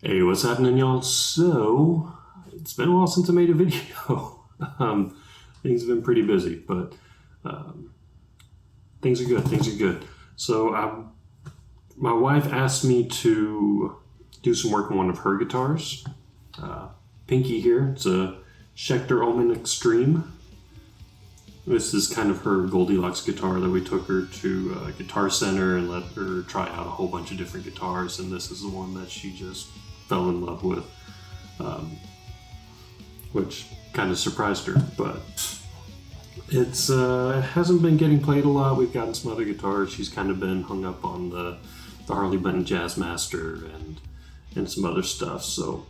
Hey, what's happening, y'all? So, it's been a while since I made a video. Things have been pretty busy, but things are good. Things are good. So, my wife asked me to do some work on one of her guitars. Pinky here. It's a Schecter Omen Extreme. This is kind of her Goldilocks guitar that we took her to Guitar Center and let her try out a whole bunch of different guitars, and this is the one that she just fell in love with, which kind of surprised her, but it hasn't been getting played a lot. We've gotten some other guitars. She's kind of been hung up on the Harley Benton Jazzmaster and some other stuff, so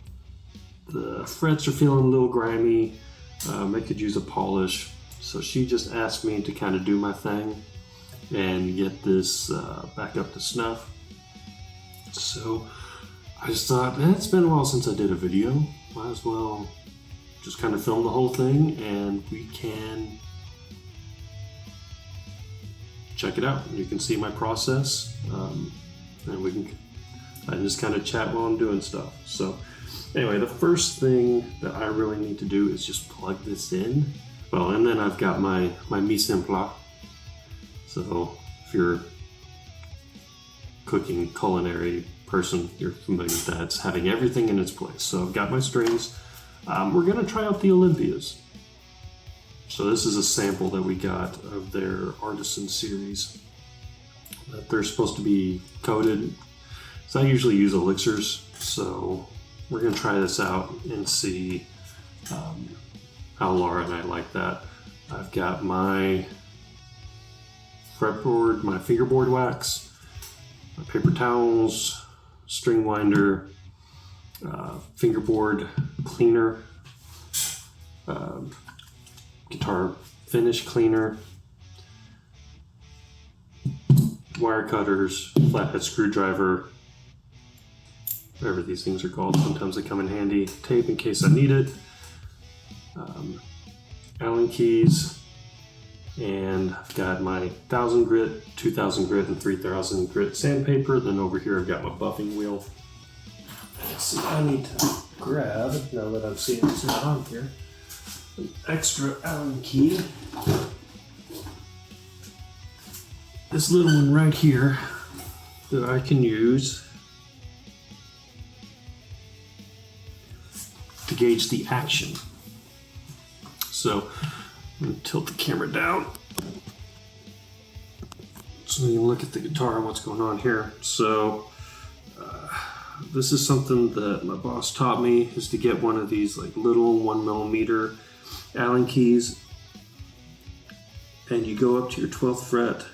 the frets are feeling a little grimy. I could use a polish. So she just asked me to kind of do my thing and get this back up to snuff. So I just thought, it's been a while since I did a video. Might as well just kind of film the whole thing and we can check it out. You can see my process and we can just kind of chat while I'm doing stuff. So anyway, the first thing that I really need to do is just plug this in. Well, and then I've got my mise en place. So if you're a cooking culinary person, you're familiar with that. It's having everything in its place. So I've got my strings. We're gonna try out the Olympias. So this is a sample that we got of their Artisan series. That they're supposed to be coated. So I usually use elixirs. So we're gonna try this out and see how Laura and I like that. I've got my fretboard, my fingerboard wax, my paper towels, string winder, fingerboard cleaner, guitar finish cleaner, wire cutters, flathead screwdriver, whatever these things are called. Sometimes they come in handy. Tape in case I need it. Allen keys, and I've got my 1000 grit, 2000 grit, and 3000 grit sandpaper. Then over here I've got my buffing wheel. Let's see, I need to grab, now that I've seen it's not on here, an extra Allen key. This little one right here that I can use to gauge the action. So I'm going to tilt the camera down so you can look at the guitar and what's going on here. So this is something that my boss taught me, is to get one of these like little 1mm Allen keys, and you go up to your 12th fret,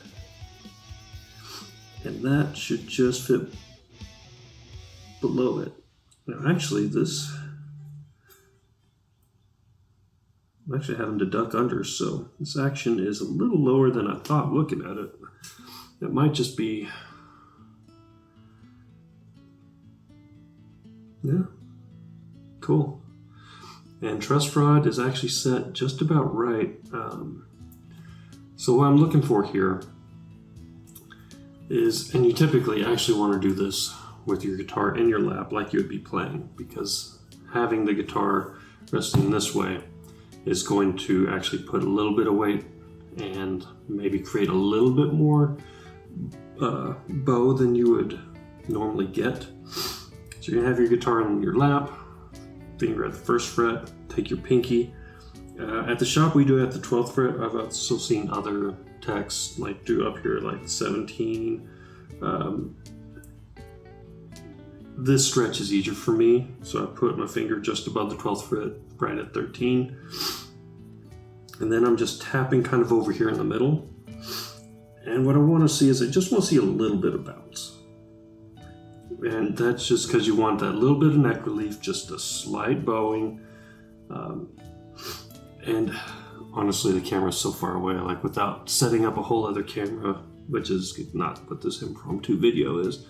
and that should just fit below it. Now actually I'm actually having to duck under, so this action is a little lower than I thought looking at it. It might just be, yeah, cool. And truss rod is actually set just about right. So what I'm looking for here is, and you typically actually want to do this with your guitar in your lap like you would be playing, because having the guitar resting this way is going to actually put a little bit of weight and maybe create a little bit more bow than you would normally get. So you're gonna have your guitar in your lap, finger at the 1st fret, take your pinky. At the shop we do it at the 12th fret. I've also seen other techs like do up here like 17. This stretch is easier for me, so I put my finger just above the 12th fret, right at 13. And then I'm just tapping kind of over here in the middle. And what I want to see is, I just want to see a little bit of bounce. And that's just because you want that little bit of neck relief, just a slight bowing. And honestly, the camera's so far away, like without setting up a whole other camera, which is not what this impromptu video is,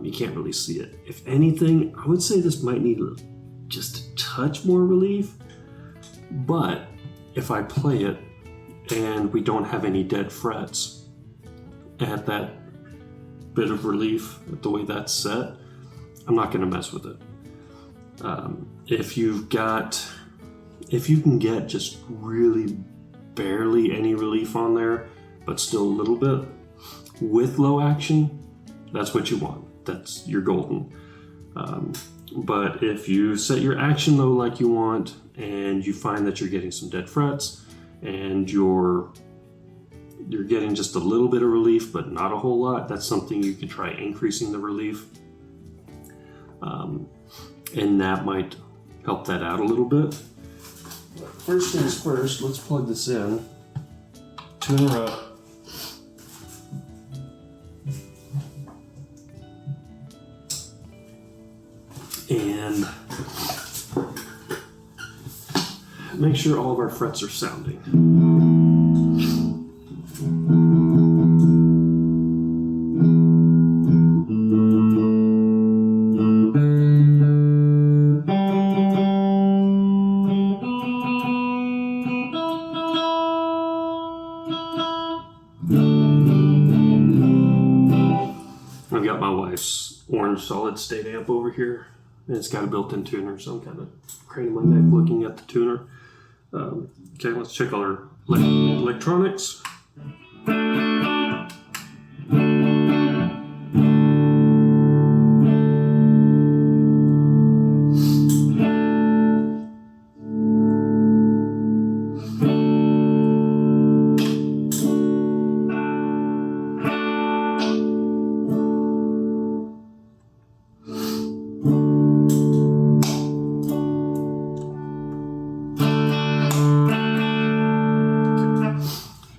you can't really see it. If anything, I would say this might need just a touch more relief, but if I play it and we don't have any dead frets at that bit of relief, at the way that's set, I'm not going to mess with it. If you can get just really barely any relief on there, but still a little bit with low action, that's what you want. That's your golden. But if you set your action low like you want, and you find that you're getting some dead frets, and you're getting just a little bit of relief, but not a whole lot, that's something you can try increasing the relief. And that might help that out a little bit. First things first, let's plug this in. Tune her up. And make sure all of our frets are sounding. I've got my wife's orange solid state amp over here, and it's got a built-in tuner, so I'm kind of craning my neck looking at the tuner. Okay, let's check all our electronics.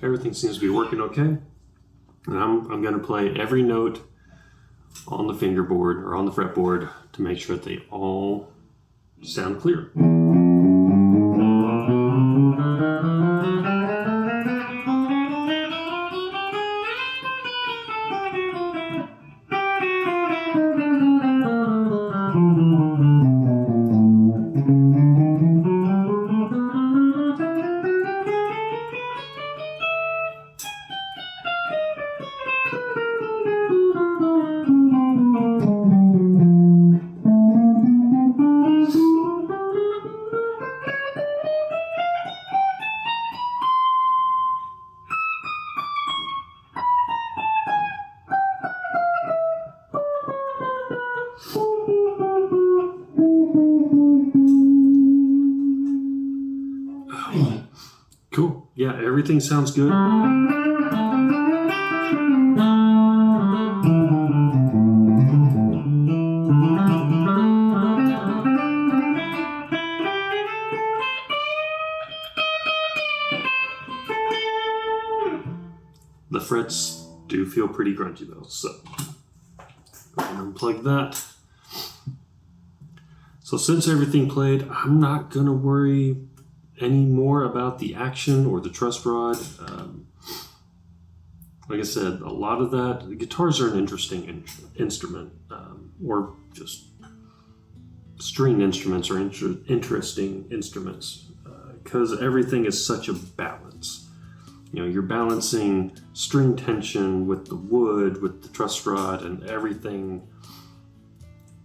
Everything seems to be working okay. And I'm going to play every note on the fingerboard or on the fretboard to make sure that they all sound clear. Cool. Yeah, everything sounds good. The frets do feel pretty grungy though, so go ahead and unplug that. So since everything played, I'm not gonna worry any more about the action or the truss rod. Like I said, a lot of that, the guitars are an interesting instrument, or just string instruments are interesting instruments, because everything is such a balance. You know, you're balancing string tension with the wood, with the truss rod, and everything.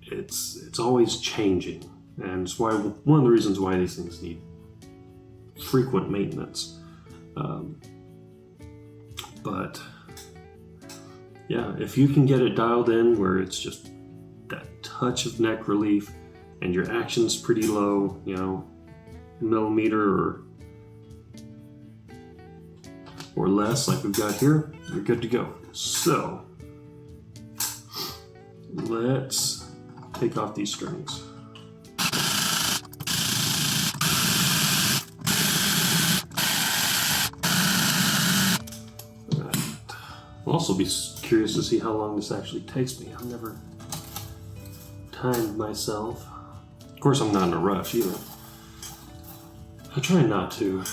It's always changing, and it's why one of the reasons why these things need frequent maintenance. But yeah, if you can get it dialed in where it's just that touch of neck relief and your action's pretty low, you know, millimeter or less like we've got here, you're good to go. So let's take off these strings. I'll also be curious to see how long this actually takes me. I've never timed myself. Of course, I'm not in a rush either. I try not to.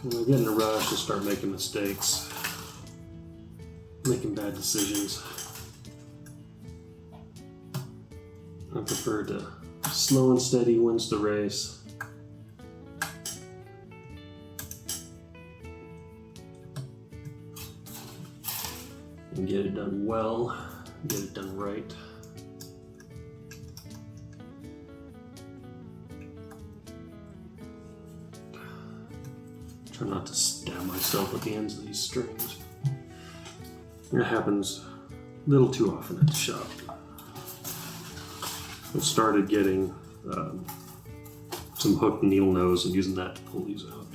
When I get in a rush, I start making mistakes, making bad decisions. I prefer to slow and steady wins the race. And get it done well, get it done right. Try not to stab myself at the ends of these strings. It happens a little too often at the shop. I've started getting some hooked needle nose and using that to pull these out.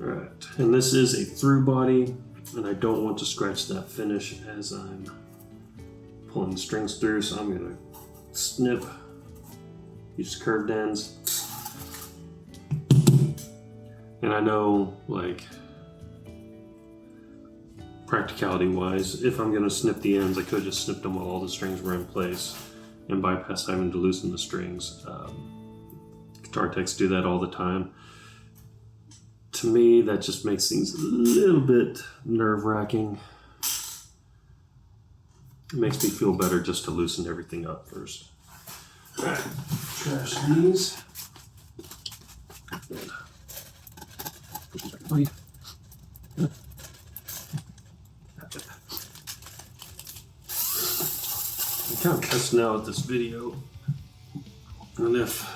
Alright, and this is a through body, and I don't want to scratch that finish as I'm pulling the strings through, so I'm going to snip, use curved ends. And I know, like, practicality wise, if I'm going to snip the ends, I could just snip them while all the strings were in place and bypass having to loosen the strings. Guitar techs do that all the time. To me, that just makes things a little bit nerve-wracking. It makes me feel better just to loosen everything up first. Alright, trash these. I'm kind of testing out this video, and if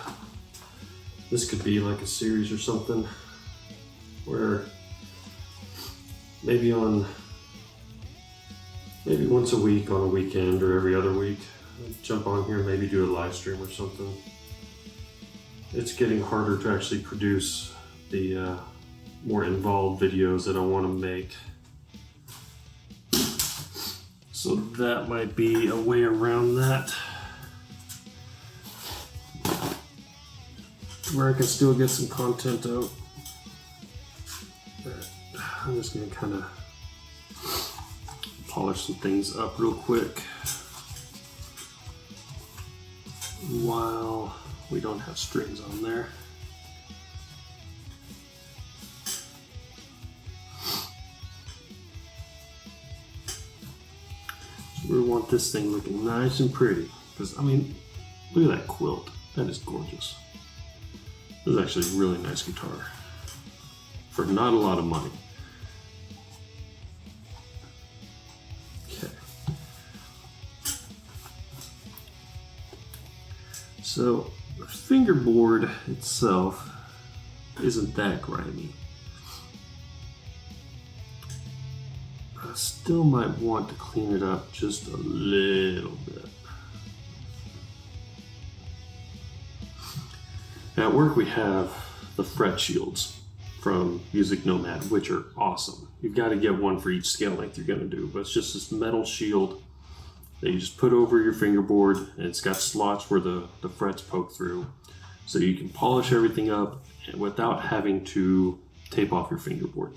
this could be like a series or something, where maybe once a week on a weekend or every other week, I'd jump on here and maybe do a live stream or something. It's getting harder to actually produce the more involved videos that I want to make. So that might be a way around that, where I can still get some content out. I'm just going to kind of polish some things up real quick while we don't have strings on there. So we want this thing looking nice and pretty, because I mean, look at that quilt. That is gorgeous. This is actually a really nice guitar for not a lot of money. Okay. So the fingerboard itself isn't that grimy. I still might want to clean it up just a little bit. At work we have the fret shields from Music Nomad, which are awesome. You've got to get one for each scale length you're going to do, but it's just this metal shield that you just put over your fingerboard, and it's got slots where the frets poke through, so you can polish everything up without having to tape off your fingerboard.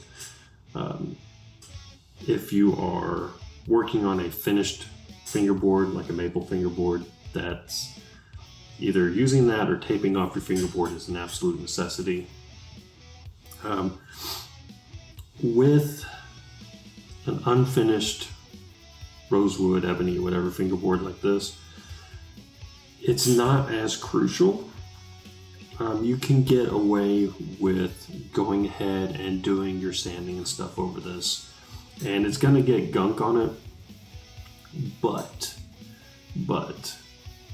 If you are working on a finished fingerboard, like a maple fingerboard, that's either using that or taping off your fingerboard is an absolute necessity. With an unfinished rosewood, ebony, whatever fingerboard like this, it's not as crucial. You can get away with going ahead and doing your sanding and stuff over this, and it's going to get gunk on it, but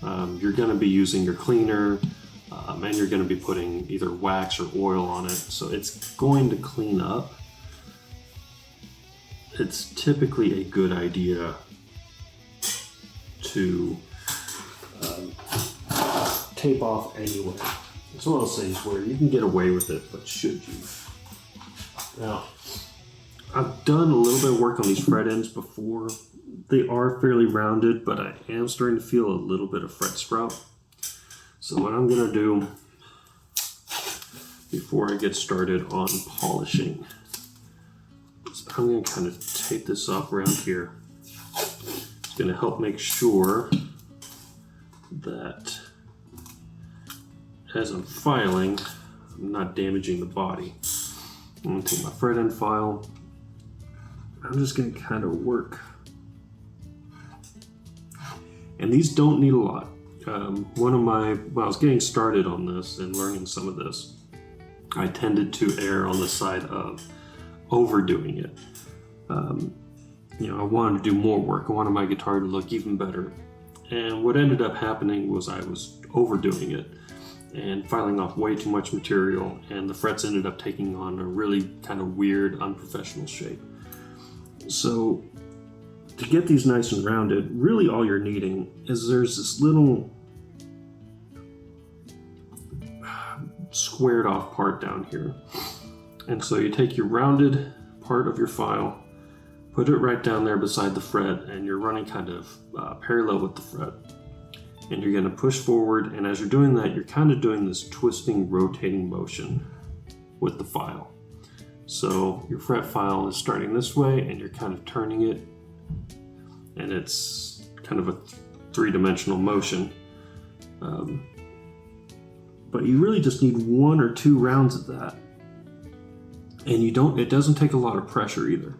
you're going to be using your cleaner, and you're going to be putting either wax or oil on it, so it's going to clean up. It's typically a good idea to tape off anyway. It's one of those things where you can get away with it, but should you? Now, I've done a little bit of work on these fret ends before. They are fairly rounded, but I am starting to feel a little bit of fret sprout. So what I'm gonna do before I get started on polishing is I'm gonna kind of tape this off around here. It's gonna help make sure that as I'm filing, I'm not damaging the body. I'm gonna take my fret end file. I'm just gonna kind of work. And these don't need a lot. When I was getting started on this and learning some of this, I tended to err on the side of overdoing it. I wanted to do more work. I wanted my guitar to look even better. And what ended up happening was I was overdoing it. and filing off way too much material, and the frets ended up taking on a really kind of weird, unprofessional shape. So to get these nice and rounded, really all you're needing is there's this little squared off part down here. And so you take your rounded part of your file, put it right down there beside the fret, and you're running kind of parallel with the fret. And you're going to push forward, and as you're doing that, you're kind of doing this twisting, rotating motion with the file. So your fret file is starting this way, and you're kind of turning it, and it's kind of a three-dimensional motion. But you really just need 1 or 2 rounds of that. And it doesn't take a lot of pressure either.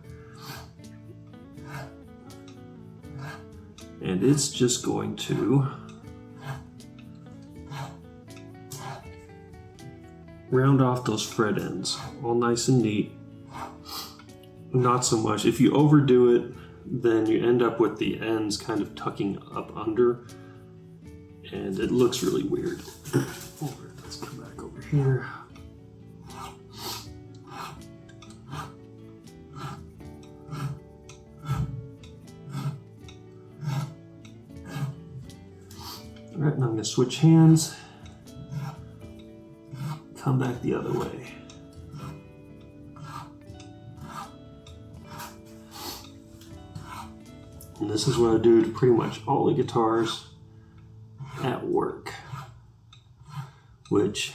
And it's just going to round off those fret ends, all nice and neat. Not so much. If you overdo it, then you end up with the ends kind of tucking up under, and it looks really weird. Let's come back over here. All right, now I'm going to switch hands, come back the other way. And this is what I do to pretty much all the guitars at work, which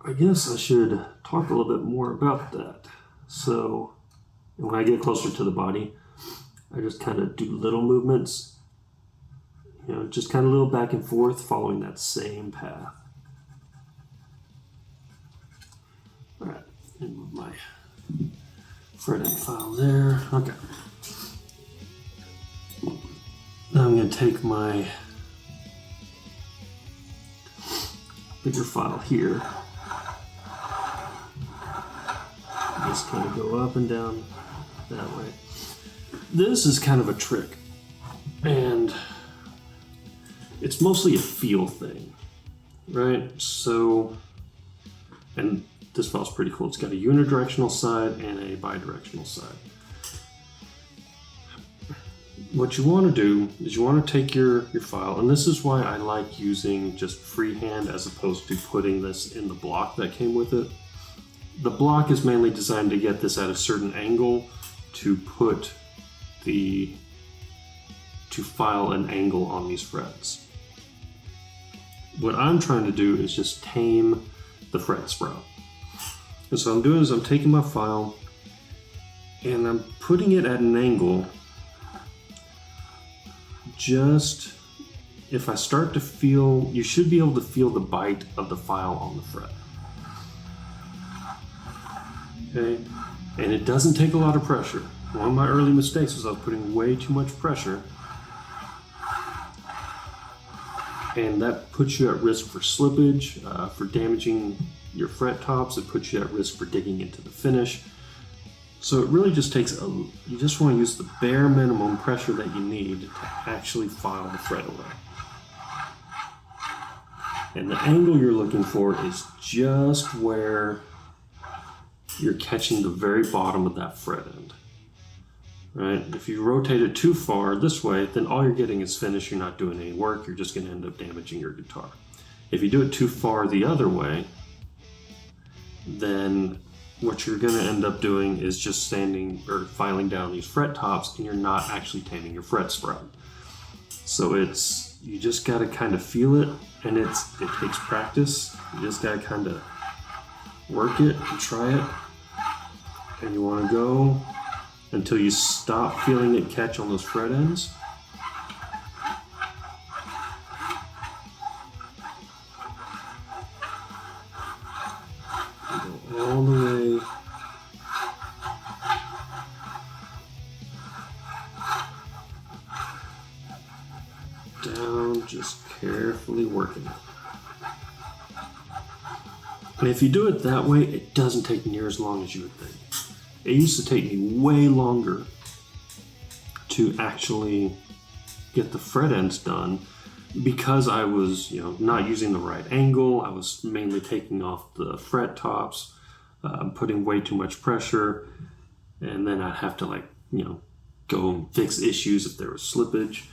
I guess I should talk a little bit more about that. So when I get closer to the body, I just kind of do little movements, just kind of a little back and forth following that same path. All right, and move my fretting file there. Okay. Now I'm going to take my bigger file here. Just kind of go up and down that way. This is kind of a trick, and it's mostly a feel thing, right? So, and this file's pretty cool. It's got a unidirectional side and a bidirectional side. What you want to do is you want to take your file, and this is why I like using just freehand as opposed to putting this in the block that came with it. The block is mainly designed to get this at a certain angle to file an angle on these frets. What I'm trying to do is just tame the fret sprout. And so what I'm doing is I'm taking my file and I'm putting it at an angle. Just, if I start to feel, you should be able to feel the bite of the file on the fret. Okay, and it doesn't take a lot of pressure. One of my early mistakes was I was putting way too much pressure, and that puts you at risk for slippage, for damaging your fret tops. It puts you at risk for digging into the finish. So it really just takes you just want to use the bare minimum pressure that you need to actually file the fret away. And the angle you're looking for is just where you're catching the very bottom of that fret end. Right? If you rotate it too far this way, then all you're getting is finish. You're not doing any work. You're just going to end up damaging your guitar. If you do it too far the other way, then what you're going to end up doing is just sanding or filing down these fret tops, and you're not actually taming your fret sprout. So you just got to kind of feel it, and it takes practice. You just got to kind of work it and try it, and you want to go until you stop feeling it catch on those fret ends. Go all the way down, just carefully working it. And if you do it that way, it doesn't take near as long as you would think. It used to take me way longer to actually get the fret ends done because I was, not using the right angle, I was mainly taking off the fret tops, putting way too much pressure, and then I'd have to go and fix issues if there was slippage.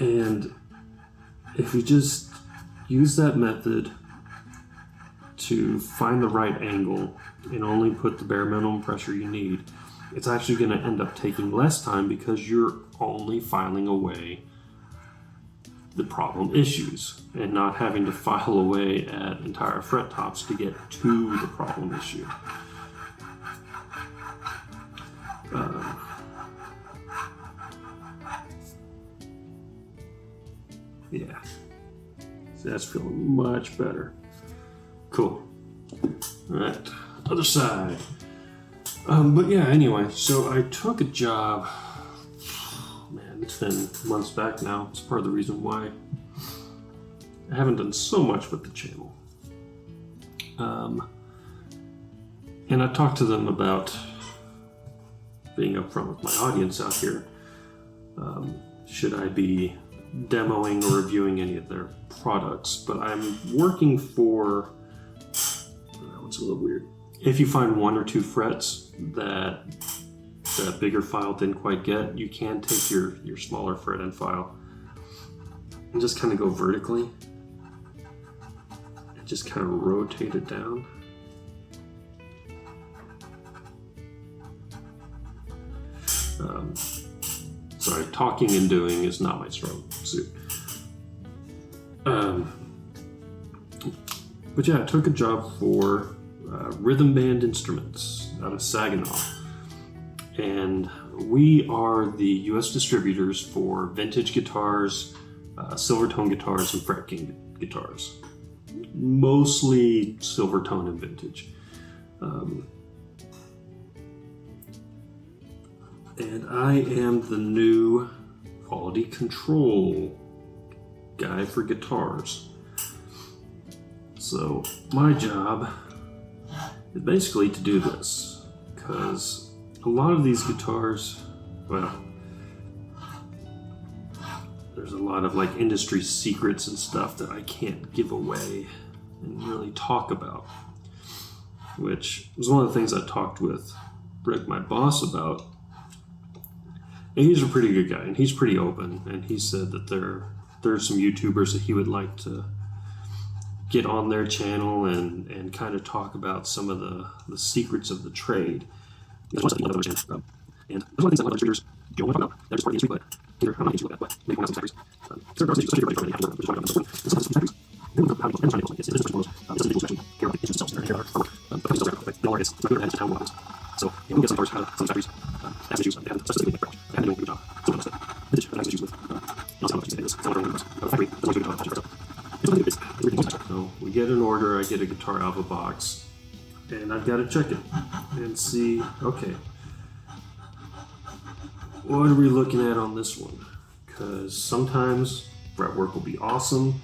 And if you just use that method to find the right angle and only put the bare minimum pressure you need, it's actually going to end up taking less time because you're only filing away the problem issues and not having to file away at entire fret tops to get to the problem issue. Yeah, so that's feeling much better. Cool. All right, other side. But yeah, anyway, so I took a job. Man, it's been months back now. It's part of the reason why I haven't done so much with the channel. And I talked to them about being upfront with my audience out here. Should I be demoing or reviewing any of their products? But I'm working for, that one's a little weird. If you find one or two frets that the bigger file didn't quite get, you can take your smaller fret end file and just kind of go vertically and just kind of rotate it down. Sorry, talking and doing is not my strong suit. But yeah, I took a job for Rhythm Band Instruments out of Saginaw. And we are the U.S. distributors for vintage guitars, Silvertone guitars, and Fret King guitars. Mostly Silvertone and vintage. And I am the new quality control guy for guitars. So my job is basically to do this, because a lot of these guitars, well, there's a lot of industry secrets and stuff that I can't give away and really talk about, which was one of the things I talked with Rick, my boss, about. And he's a pretty good guy, and he's pretty open, and he said that there's some YouTubers that he would like to get on their channel and kind of talk about some of the secrets of the trade. There's one other channel, and there's one of the things that a lot of distributors don't want to talk about. They're just part of the industry, but either I'm not into that, but maybe one of some factories. Certain parts of the industry, especially everybody trying to have one, which is one of the factories. They don't know how to trying to it's one of those individuals actually care about the themselves and care about our work. But the companies don't know it's not good at town levels. So we get some guitars out of some factories, have issues, they haven't specifically like branch. They haven't done a good job. Sometimes that vintage has issues with not how much you say this. Some other ones, the factory doesn't do a good job. It's really good. So we get an order, I get a guitar out of a box, and I've got to check it and see, okay, what are we looking at on this one? Because sometimes fretwork will be awesome,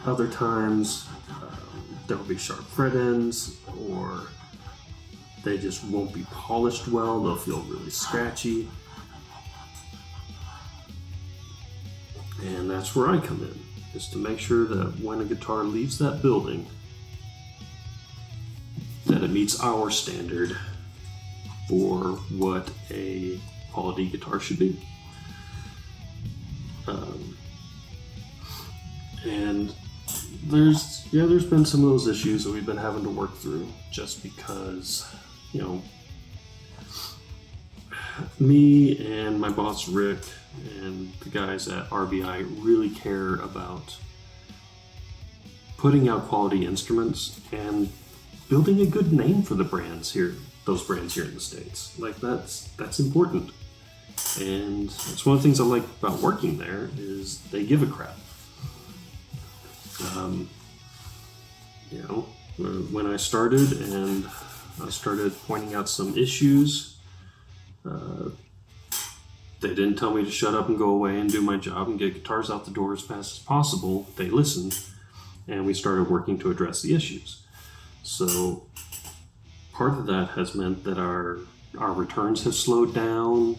other times there will be sharp fret ends, or they just won't be polished well, they'll feel really scratchy. And that's where I come in, is to make sure that when a guitar leaves that building, that it meets our standard for what a quality guitar should be. And there's been some of those issues that we've been having to work through, just because, me and my boss Rick and the guys at RBI really care about putting out quality instruments and building a good name for the brands here, those brands here in the States. That's important. And it's one of the things I like about working there is they give a crap. When I started and I started pointing out some issues, they didn't tell me to shut up and go away and do my job and get guitars out the door as fast as possible. They listened, and we started working to address the issues. So part of that has meant that our returns have slowed down.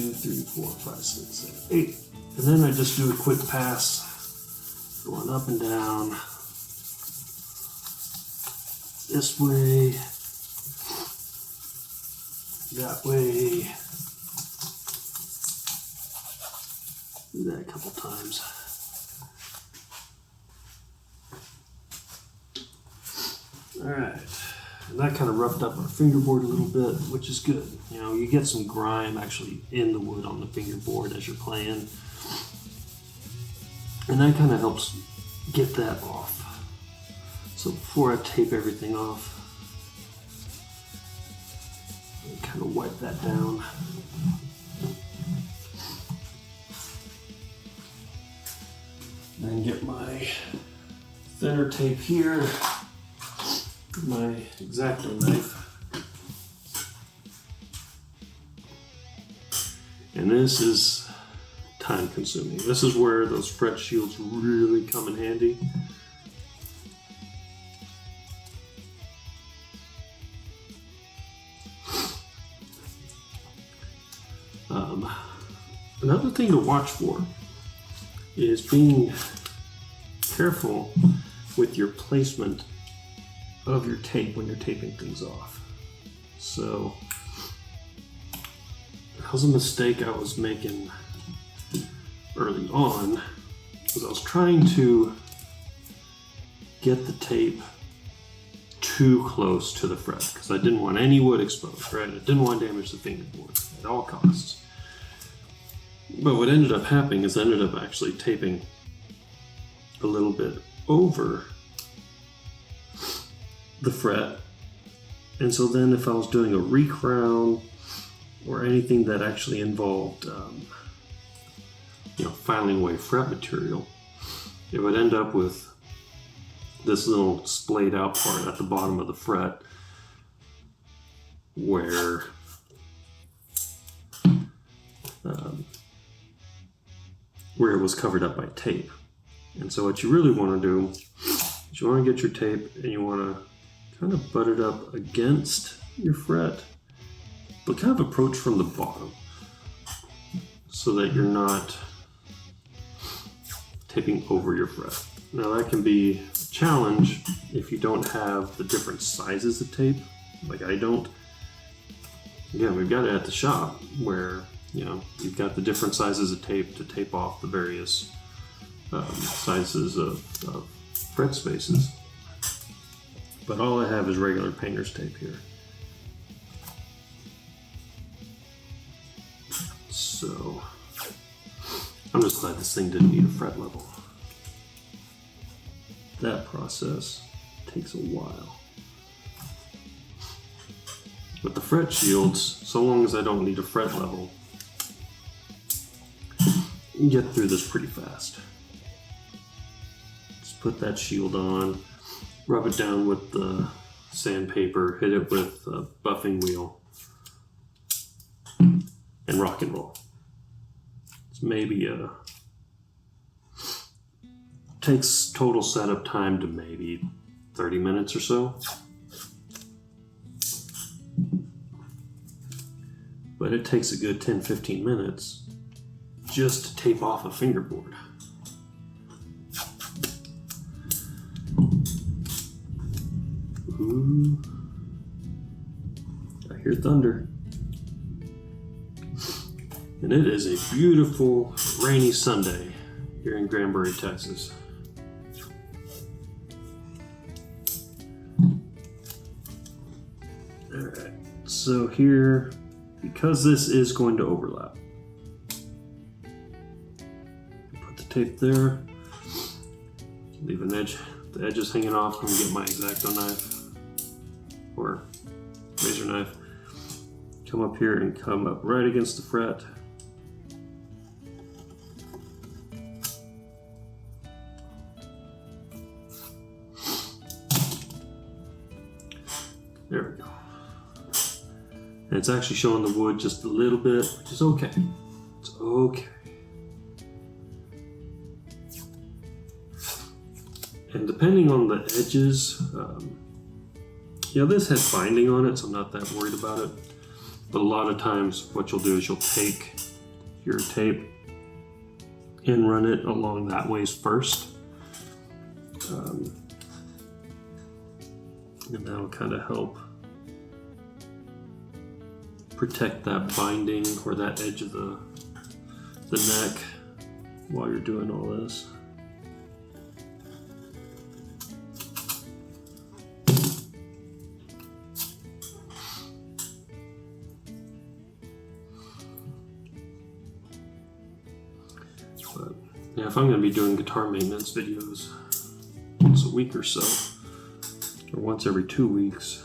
2, 3, 4, 5, 6, 7, 8. And then I just do a quick pass, going up and down, this way, that way. Do that a couple times. Alright, and that kind of roughed up our fingerboard a little bit, which is good. You know, you get some grime actually in the wood on the fingerboard as you're playing. And that kind of helps get that off. So before I tape everything off, I kind of wipe that down. Then get my thinner tape here, my X-Acto knife. And this is time consuming. This is where those fret shields really come in handy. Another thing to watch for is being careful with your placement of your tape when you're taping things off. So that was a mistake I was making early on, because I was trying to get the tape too close to the fret, because I didn't want any wood exposed, right? I didn't want to damage the fingerboard at all costs. But what ended up happening is I ended up actually taping a little bit over the fret. And so then if I was doing a recrown or anything that actually involved filing away fret material, it would end up with this little splayed out part at the bottom of the fret where it was covered up by tape. And so what you really want to do is you want to get your tape and you want to kind of butt it up against your fret, but kind of approach from the bottom so that you're not taping over your fret. Now that can be a challenge if you don't have the different sizes of tape, like I don't. Again, we've got it at the shop where you've got the different sizes of tape to tape off the various sizes of fret spaces. But all I have is regular painter's tape here. So I'm just glad this thing didn't need a fret level. That process takes a while. With the fret shields, so long as I don't need a fret level, you can get through this pretty fast. Just put that shield on, rub it down with the sandpaper, hit it with a buffing wheel, and rock and roll. It's maybe takes total setup time to maybe 30 minutes or so. But it takes a good 10-15 minutes just to tape off a fingerboard. Ooh, I hear thunder. And it is a beautiful rainy Sunday here in Granbury, Texas. Alright, so here, because this is going to overlap, put the tape there, leave an edge, the edges hanging off. I'm going to get my X-Acto knife or razor knife, come up here and come up right against the fret. There we go. And it's actually showing the wood just a little bit, which is okay. It's okay. And depending on the edges, this has binding on it, so I'm not that worried about it. But a lot of times what you'll do is you'll take your tape and run it along that ways first. And that'll kind of help protect that binding or that edge of the neck while you're doing all this. But yeah, if I'm going to be doing guitar maintenance videos once a week or so, or once every 2 weeks,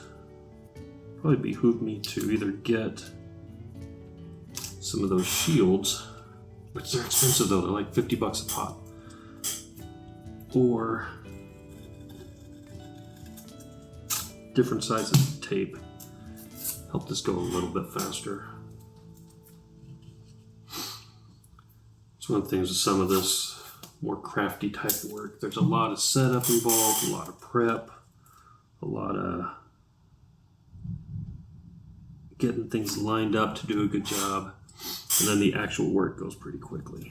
probably behoove me to either get some of those shields, which they're expensive though, they're like $50 a pop, or different sizes of tape. Help this go a little bit faster. It's one of the things with some of this more crafty type of work. There's a lot of setup involved, a lot of prep, a lot of getting things lined up to do a good job, and then the actual work goes pretty quickly.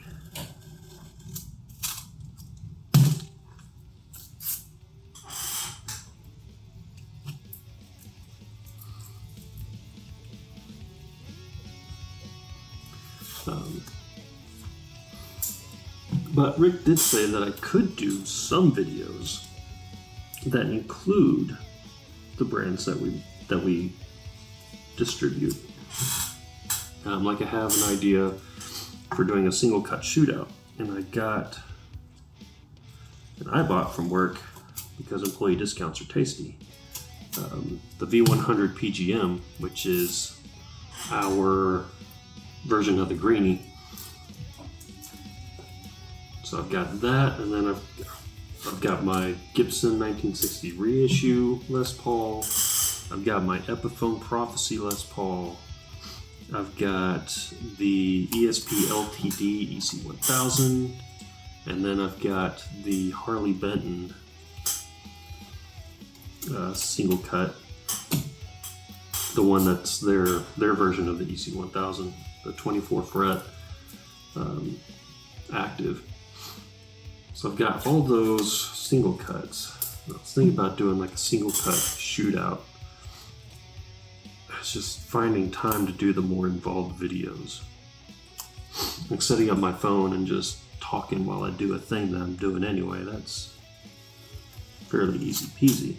But Rick did say that I could do some videos that include the brands that we distribute. Like I have an idea for doing a single cut shootout, and I bought from work because employee discounts are tasty. The V100 PGM, which is our version of the greenie. So I've got that, and then I've got my Gibson 1960 reissue Les Paul. I've got my Epiphone Prophecy Les Paul. I've got the ESP LTD EC1000, and then I've got the Harley Benton single cut, the one that's their version of the EC1000, the 24 fret active. So I've got all those single cuts. I was thinking about doing like a single cut shootout. It's just finding time to do the more involved videos. Like setting up my phone and just talking while I do a thing that I'm doing anyway, that's fairly easy peasy.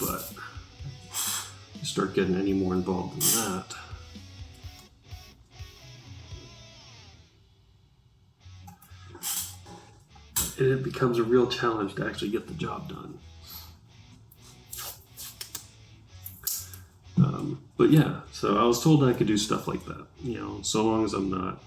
But you start getting any more involved than that, it becomes a real challenge to actually get the job done. But yeah, so I was told I could do stuff like that, so long as I'm not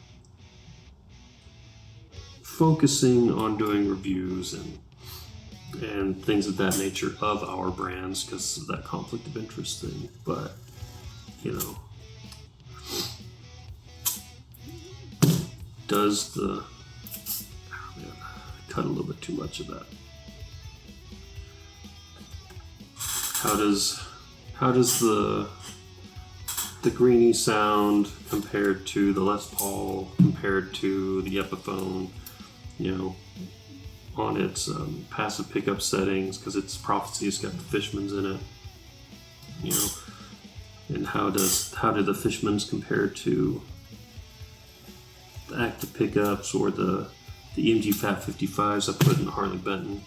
focusing on doing reviews and things of that nature of our brands, because of that conflict of interest thing. But does the I cut a little bit too much of that. How does the greenie sound compared to the Les Paul, compared to the Epiphone, on its passive pickup settings, because its Prophecy has got the Fishmans in it, and how do the Fishmans compare to the active pickups or the EMG Fat 55s I put in the Harley Benton?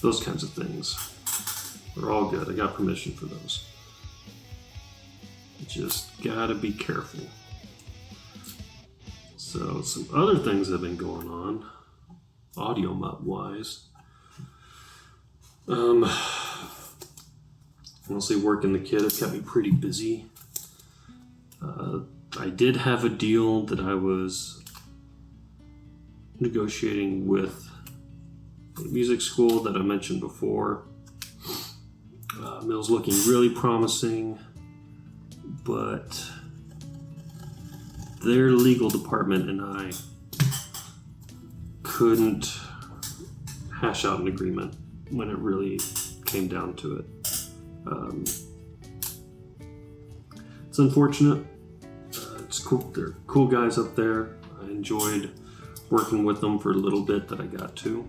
Those kinds of things are all good. I got permission for those. Just gotta be careful. So some other things have been going on, audio mutt wise. Mostly working the kit has kept me pretty busy. I did have a deal that I was negotiating with a music school that I mentioned before. It was looking really promising, but their legal department and I couldn't hash out an agreement when it really came down to it. It's unfortunate. It's cool. They're cool guys up there. I enjoyed working with them for a little bit that I got to.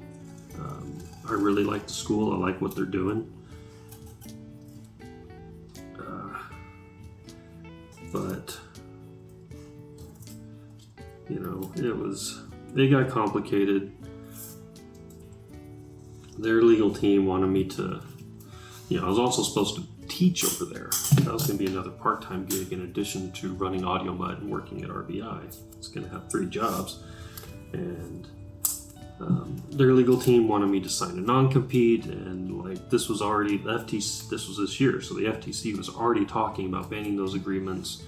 I really like the school. I like what they're doing. But it got complicated. Their legal team wanted me to, I was also supposed to teach over there. That was going to be another part-time gig in addition to running Audio Mutt and working at RBI. It's going to have 3 jobs. And their legal team wanted me to sign a non-compete, and this was already, this was this year, so the FTC was already talking about banning those agreements.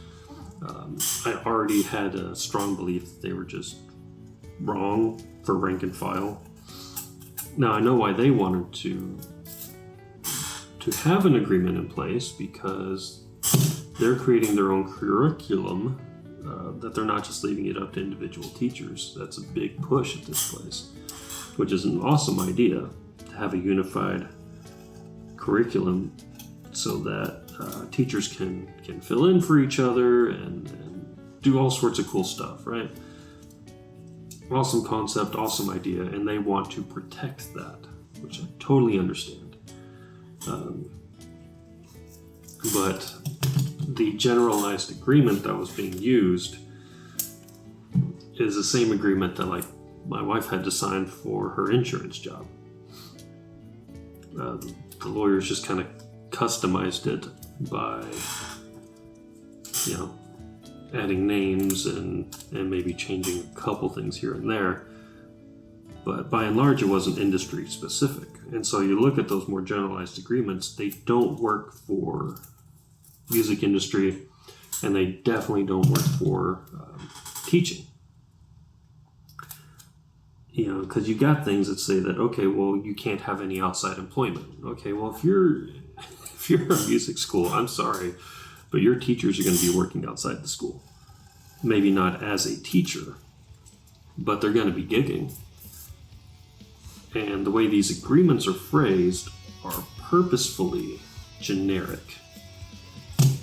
I already had a strong belief that they were just wrong for rank and file. Now I know why they wanted to have an agreement in place, because they're creating their own curriculum, that they're not just leaving it up to individual teachers. That's a big push at this place, which is an awesome idea, to have a unified curriculum so that teachers can fill in for each other and do all sorts of cool stuff, right? Awesome concept, awesome idea, and they want to protect that, which I totally understand. But the generalized agreement that was being used is the same agreement that like my wife had to sign for her insurance job. The lawyers just kind of customized it by, adding names and maybe changing a couple things here and there. But by and large, it wasn't industry specific. And so you look at those more generalized agreements, they don't work for music industry, and they definitely don't work for teaching. Because you got things that say that, okay, well, you can't have any outside employment. Okay, well, if you're a music school, I'm sorry, but your teachers are going to be working outside the school. Maybe not as a teacher, but they're going to be gigging. And the way these agreements are phrased are purposefully generic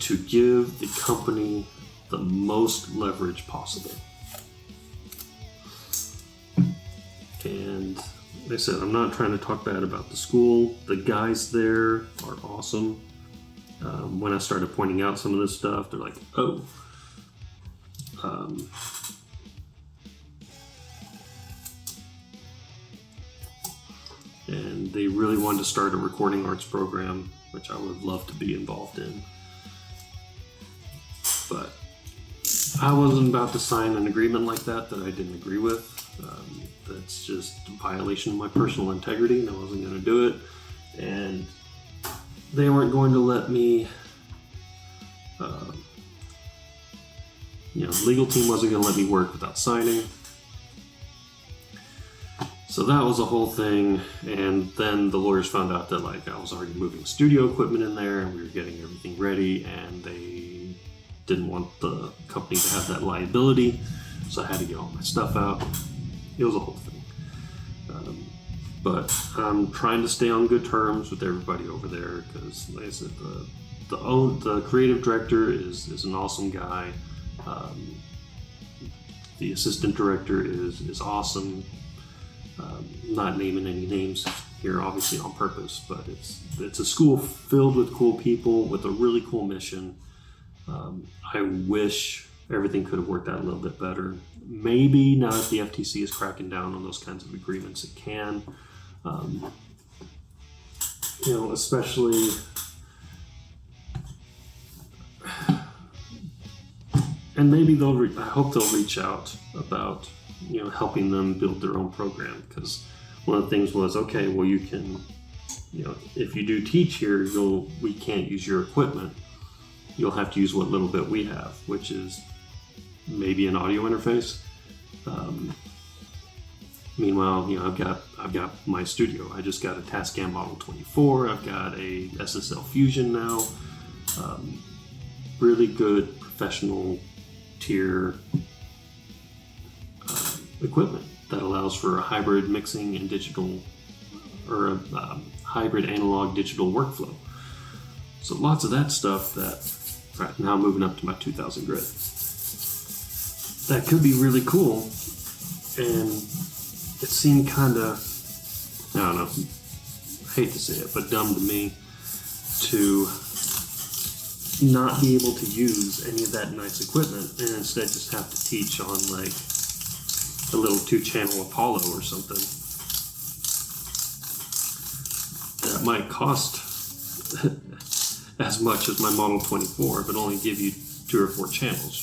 to give the company the most leverage possible. And like I said, I'm not trying to talk bad about the school. The guys there are awesome. When I started pointing out some of this stuff, they're like, oh. And they really wanted to start a recording arts program, which I would love to be involved in. But I wasn't about to sign an agreement like that I didn't agree with. That's just a violation of my personal integrity, and I wasn't going to do it. And they weren't going to let me, the legal team wasn't going to let me work without signing. So that was a whole thing. And then the lawyers found out that I was already moving studio equipment in there, and we were getting everything ready, and they didn't want the company to have that liability. So I had to get all my stuff out. It was a whole thing. But I'm trying to stay on good terms with everybody over there because, like I said, the creative director is an awesome guy. The assistant director is awesome. Not naming any names here, obviously on purpose, but it's a school filled with cool people with a really cool mission. I wish everything could have worked out a little bit better. Maybe now that the FTC is cracking down on those kinds of agreements, it can. Especially and maybe I hope they'll reach out about, helping them build their own program, because one of the things was, okay, well, you can, if you do teach here, we can't use your equipment. You'll have to use what little bit we have, which is maybe an audio interface. Meanwhile, I've got my studio. I just got a Tascam Model 24. I've got a SSL Fusion now. Really good professional tier equipment that allows for a hybrid mixing and digital, or a hybrid analog digital workflow. So lots of that stuff now moving up to my 2000 grid. That could be really cool, and it seemed kind of, I don't know, I hate to say it, but dumb to me to not be able to use any of that nice equipment and instead just have to teach on a little 2-channel Apollo or something that might cost as much as my Model 24 but only give you 2 or 4 channels,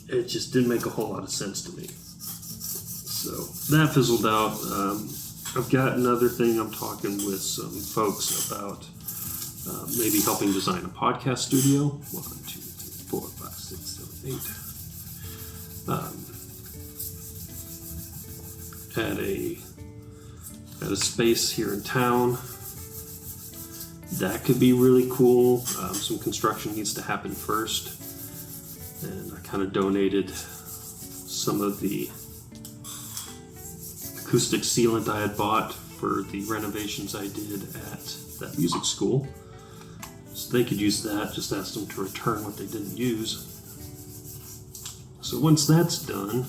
it just didn't make a whole lot of sense to me. So that fizzled out. I've got another thing I'm talking with some folks about, maybe helping design a podcast studio. 1, 2, 3, 4, 5, 6, 7, 8. At a space here in town. That could be really cool. Some construction needs to happen first. And I kind of donated some of the acoustic sealant I had bought for the renovations I did at that music school. So they could use that. Just asked them to return what they didn't use. So once that's done,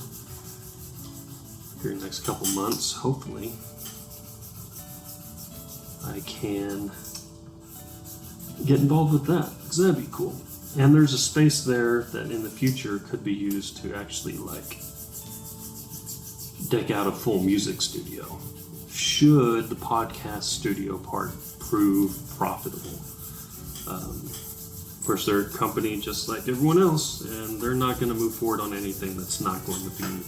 here in the next couple months, hopefully, I can get involved with that, because that'd be cool. And there's a space there that in the future could be used to actually like deck out a full music studio, should the podcast studio part prove profitable. Of course, they're a company just like everyone else, and they're not going to move forward on anything that's not going to be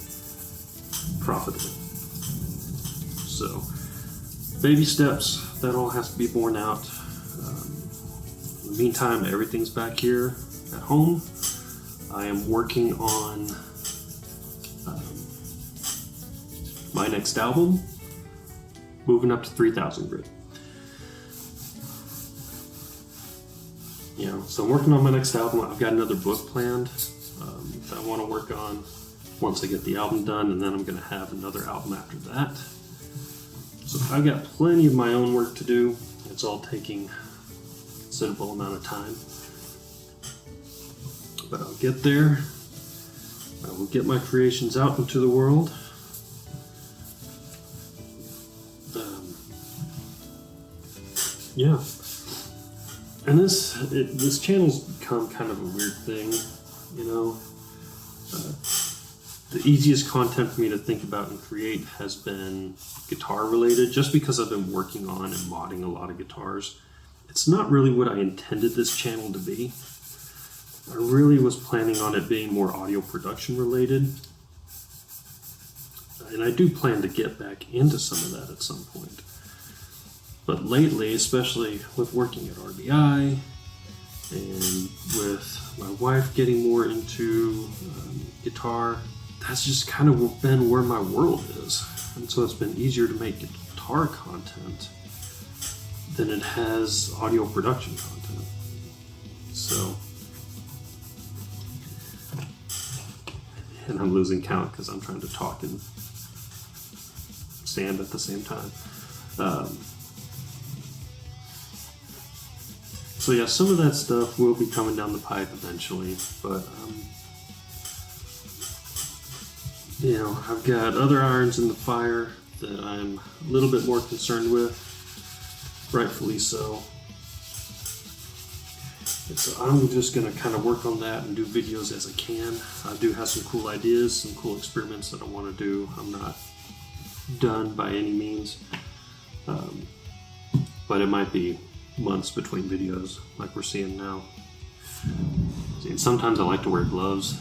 profitable. So, baby steps, that all has to be borne out. In the meantime, everything's back here at home. I am working on my next album, moving up to 3,000 grit. So I'm working on my next album. I've got another book planned that I want to work on once I get the album done, and then I'm going to have another album after that. So I've got plenty of my own work to do. It's all taking a considerable amount of time. But I'll get there. I will get my creations out into the world. Yeah. And this channel's become kind of a weird thing, The easiest content for me to think about and create has been guitar related, just because I've been working on and modding a lot of guitars. It's not really what I intended this channel to be. I really was planning on it being more audio production related. And I do plan to get back into some of that at some point. But lately, especially with working at RBI and with my wife getting more into guitar, that's just kind of been where my world is. And so it's been easier to make guitar content than it has audio production content. So, and I'm losing count because I'm trying to talk and stand at the same time. So yeah, some of that stuff will be coming down the pipe eventually, but I've got other irons in the fire that I'm a little bit more concerned with, rightfully so. And so I'm just going to kind of work on that and do videos as I can. I do have some cool ideas, some cool experiments that I want to do. I'm not done by any means, but it might be months between videos like we're seeing now. And sometimes I like to wear gloves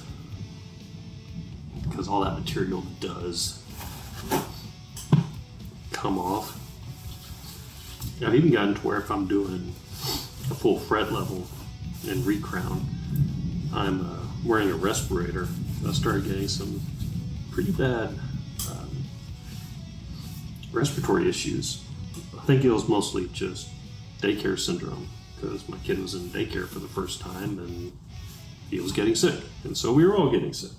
because all that material does come off. I've even gotten to where if I'm doing a full fret level and recrown, I'm wearing a respirator. I started getting some pretty bad respiratory issues. I think it was mostly just daycare syndrome, because my kid was in daycare for the first time and he was getting sick, and so we were all getting sick.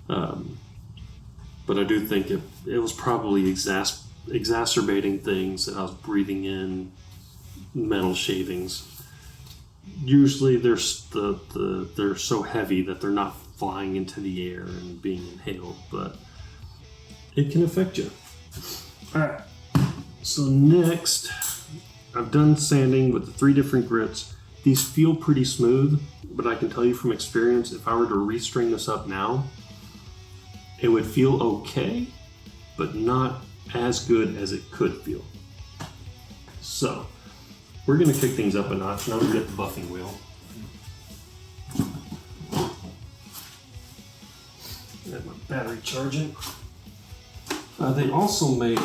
But I do think it was probably exacerbating things that I was breathing in metal shavings. Usually they're so heavy that they're not flying into the air and being inhaled, but it can affect you. Alright, so next, I've done sanding with the 3 different grits. These feel pretty smooth, but I can tell you from experience, if I were to restring this up now, it would feel okay, but not as good as it could feel. So, we're going to kick things up a notch. Now we get the buffing wheel. Got my battery charging. They also make...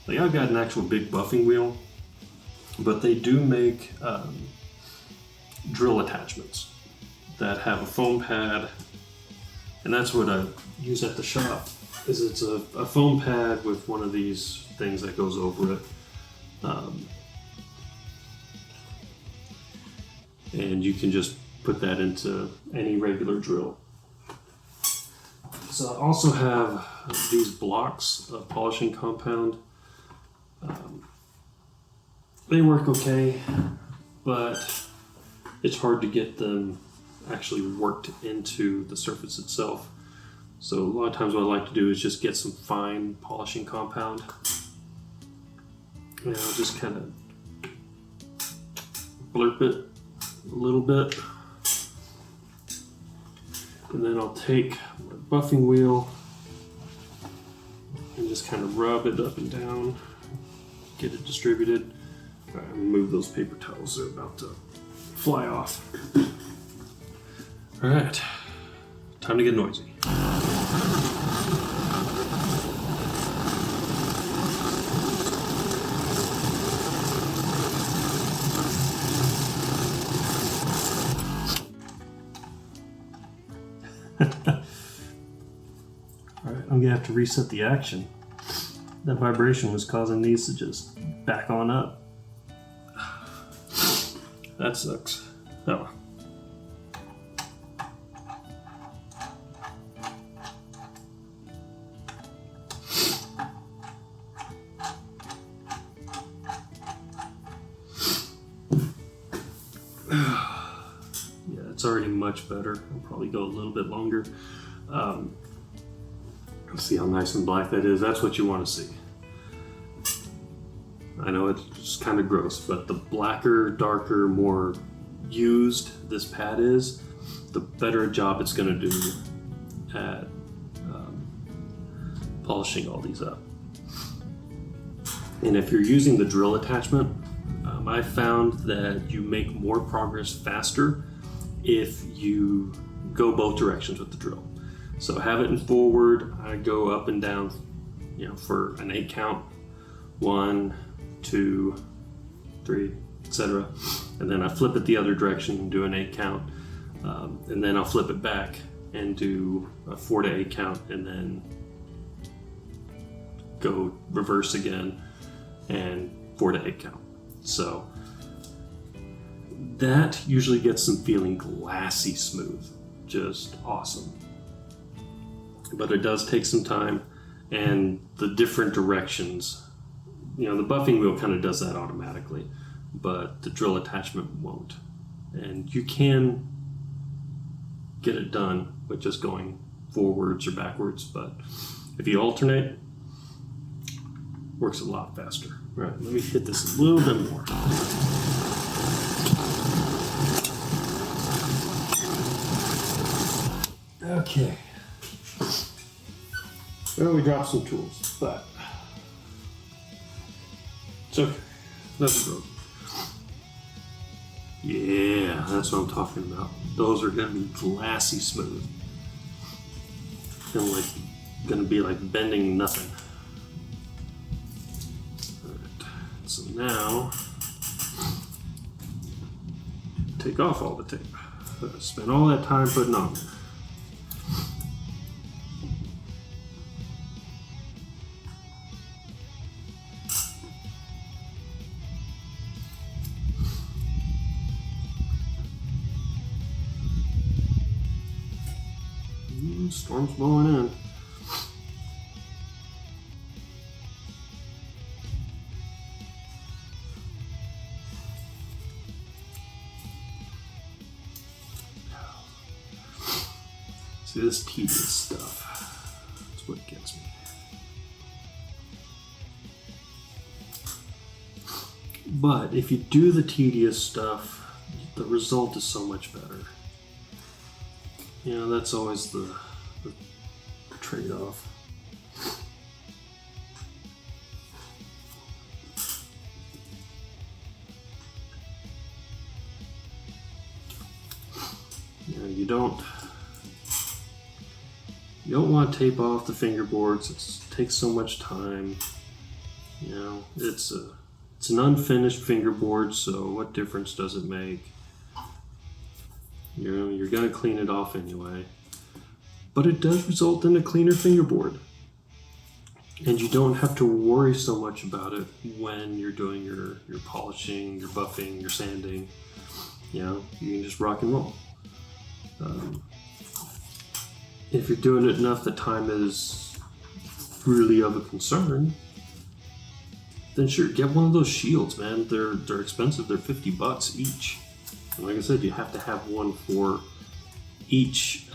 I've got an actual big buffing wheel, but they do make drill attachments that have a foam pad, and that's what I use at the shop. It's a foam pad with one of these things that goes over it, and you can just put that into any regular drill. So I also have these blocks of polishing compound. They work okay, but it's hard to get them actually worked into the surface itself. So a lot of times what I like to do is just get some fine polishing compound And I'll just kind of blurp it a little bit. And then I'll take my buffing wheel and just kind of rub it up and down, get it distributed. All right, remove those paper towels, they're about to fly off. All right, time to get noisy. Alright, I'm gonna have to reset the action. That vibration was causing these to just back on up. That sucks. Oh. Yeah, it's already much better. I'll probably go a little bit longer. See how nice and black that is? That's what you want to see. I know it's kind of gross, but the blacker, darker, more used this pad is, the better job it's going to do at polishing all these up. And if you're using the drill attachment, I found that you make more progress faster if you go both directions with the drill. So have it in forward, I go up and down, for an 8 count, 1, 2, 3, etc. And then I flip it the other direction and do an 8 count. And then I'll flip it back and do a 4 to 8 count and then go reverse again and 4 to 8 count. So that usually gets them feeling glassy smooth, just awesome. But it does take some time, and the different directions, the buffing wheel kind of does that automatically, but the drill attachment won't. And you can get it done with just going forwards or backwards, but if you alternate, works a lot faster. All right, let me hit this a little bit more. Okay. Well, we dropped some tools, but it's okay. That's broken. Yeah, that's what I'm talking about. Those are gonna be glassy smooth. Gonna be like bending nothing. Alright, so now take off all the tape. Spent all that time putting on there. Storm's blowing in. See, this tedious stuff, that's what gets me. But if you do the tedious stuff, the result is so much better. That's always the trade-off. You don't want to tape off the fingerboards. It takes so much time. It's an unfinished fingerboard, so what difference does it make? You're gonna clean it off anyway. But it does result in a cleaner fingerboard. And you don't have to worry so much about it when you're doing your polishing, your buffing, your sanding. You can just rock and roll. If you're doing it enough that time is really of a concern, then sure, get one of those shields, man. They're expensive. They're $50 each. And like I said, you have to have one for each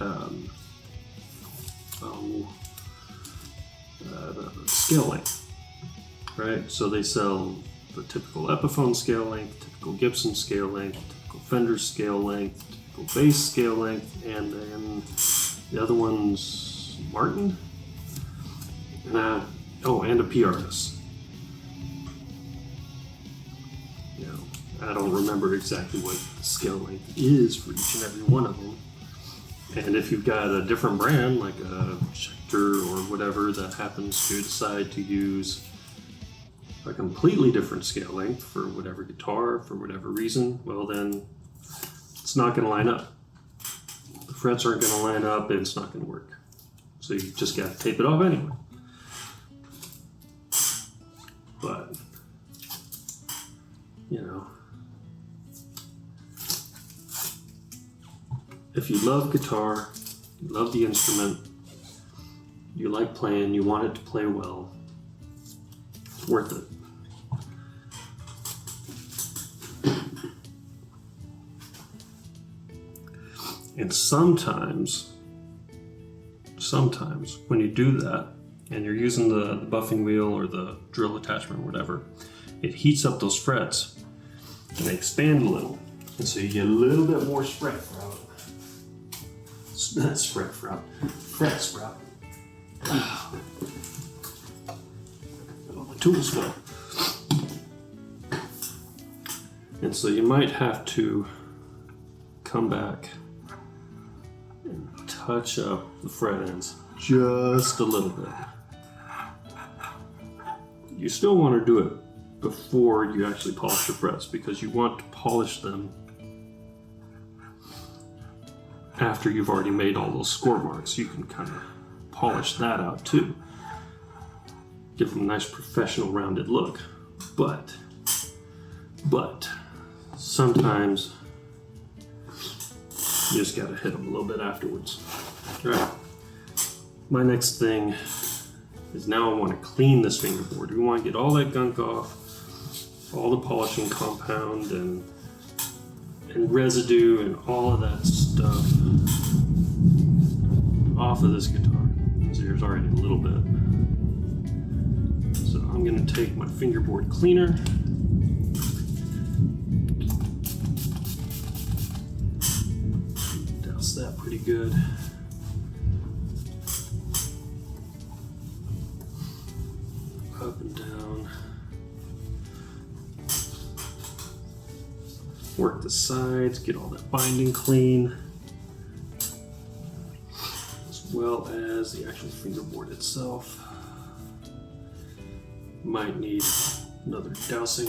scale length, right? So they sell a typical Epiphone scale length, typical Gibson scale length, typical Fender scale length, typical bass scale length, and then the other one's Martin. And and a PRS. I don't remember exactly what the scale length is for each and every one of them. And if you've got a different brand, like a Schecter or whatever, that happens to decide to use a completely different scale length for whatever guitar, for whatever reason, well then, it's not going to line up. The frets aren't going to line up, and it's not going to work. So you just got to tape it off anyway. But, if you love guitar, you love the instrument, you like playing, you want it to play well, it's worth it. And sometimes when you do that, and you're using the buffing wheel or the drill attachment or whatever, it heats up those frets and they expand a little. And so you get a little bit more fret sprout. Oh, my tools fell. And so you might have to come back and touch up the fret ends just a little bit. You still want to do it before you actually polish your frets, because you want to polish them after you've already made all those score marks. You can kind of polish that out too. Give them a nice professional rounded look. But sometimes you just gotta hit them a little bit afterwards. All right. My next thing is now I want to clean this fingerboard. We want to get all that gunk off, all the polishing compound and residue and all of that stuff off of this guitar. So there's already a little bit. So I'm going to take my fingerboard cleaner, douse that pretty good. Up and down. Work the sides, get all that binding clean, as well as the actual fingerboard itself. Might need another dousing.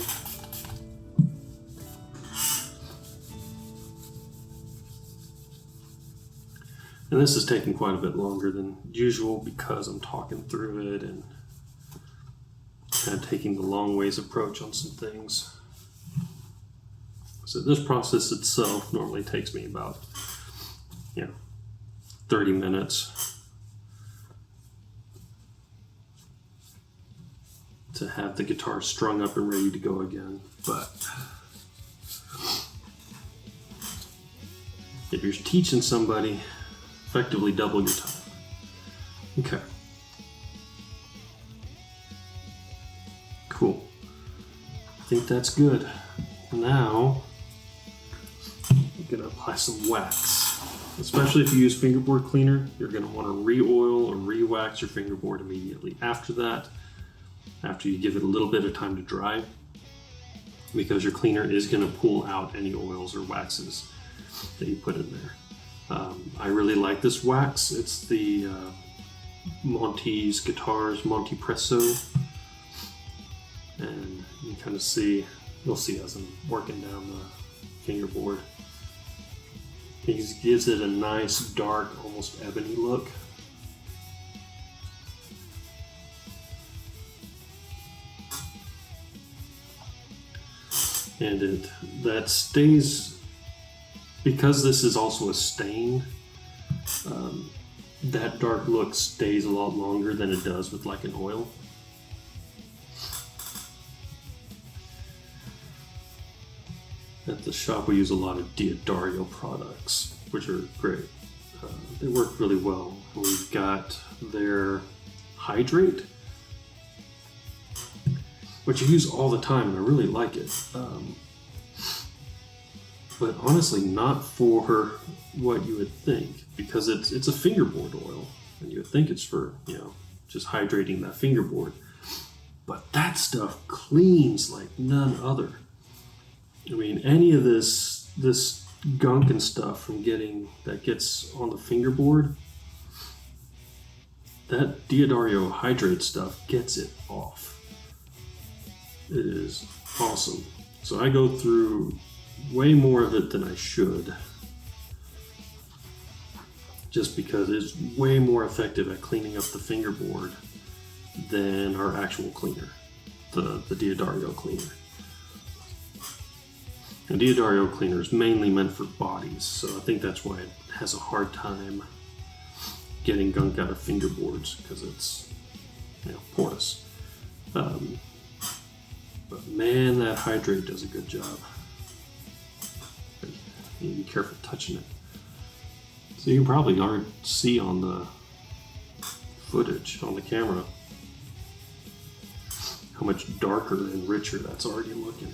And this is taking quite a bit longer than usual because I'm talking through it and kind of taking the long ways approach on some things. So this process itself normally takes me about 30 minutes to have the guitar strung up and ready to go again. But if you're teaching somebody, effectively double your time. Okay. Cool. I think that's good. Now, I'm going to apply some wax. Especially if you use fingerboard cleaner, you're going to want to re-oil or re-wax your fingerboard immediately after that, after you give it a little bit of time to dry, because your cleaner is going to pull out any oils or waxes that you put in there. I really like this wax. It's the Monty's Guitars Monty Presso, and you kind of see, you'll see as I'm working down the fingerboard. He gives it a nice, dark, almost ebony look. And that stays, because this is also a stain, that dark look stays a lot longer than it does with like an oil. At the shop we use a lot of D'Addario products, which are great. They work really well. We've got their Hydrate, which I use all the time and I really like it. But honestly, not for what you would think, because it's a fingerboard oil, and you would think it's for, you know, just hydrating that fingerboard. But that stuff cleans like none other. I mean, any of this gunk and stuff that gets on the fingerboard, that Diodario Hydrate stuff gets it off. It is awesome. So I go through way more of it than I should, just because it's way more effective at cleaning up the fingerboard than our actual cleaner, the Diodario cleaner. And Diodario cleaner is mainly meant for bodies, so I think that's why it has a hard time getting gunk out of fingerboards, because it's, you know, porous. But man, that hydrate does a good job. You need to be careful touching it. So you can probably already see on the footage on the camera how much darker and richer that's already looking.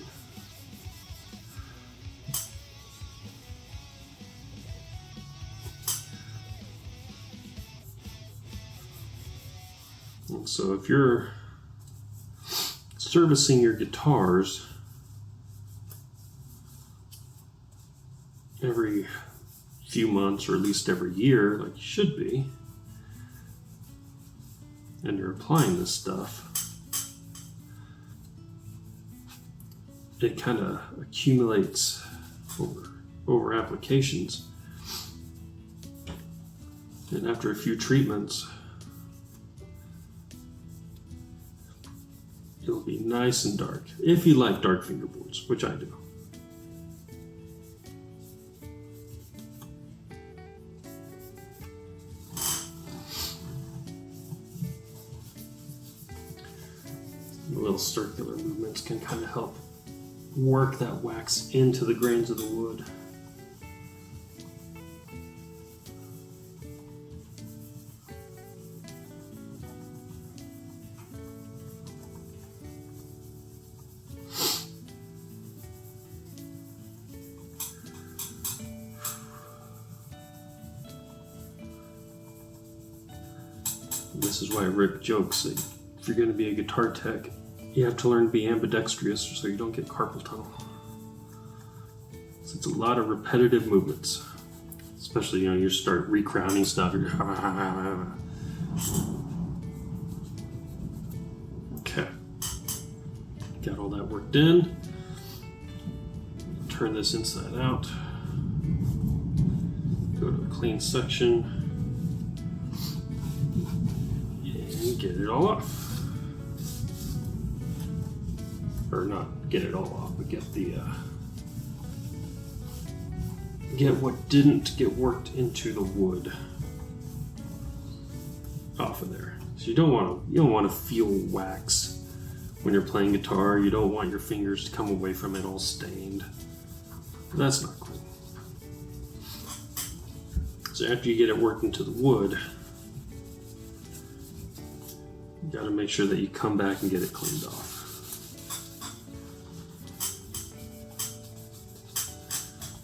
And so if you're servicing your guitars every few months, or at least every year, like you should be, and you're applying this stuff, it kind of accumulates over applications, and after a few treatments, it'll be nice and dark, if you like dark fingerboards, which I do. Little circular movements can kind of help work that wax into the grains of the wood. This is why Rick jokes that if you're going to be a guitar tech, you have to learn to be ambidextrous so you don't get carpal tunnel. So it's a lot of repetitive movements, especially, you know, you start recrowning stuff. Okay, got all that worked in. Turn this inside out. Go to a clean section and get it all off. Or not get it all off, but get what didn't get worked into the wood off of there. So you don't want to feel wax when you're playing guitar. You don't want your fingers to come away from it all stained. That's not cool. So after you get it worked into the wood, you got to make sure that you come back and get it cleaned off.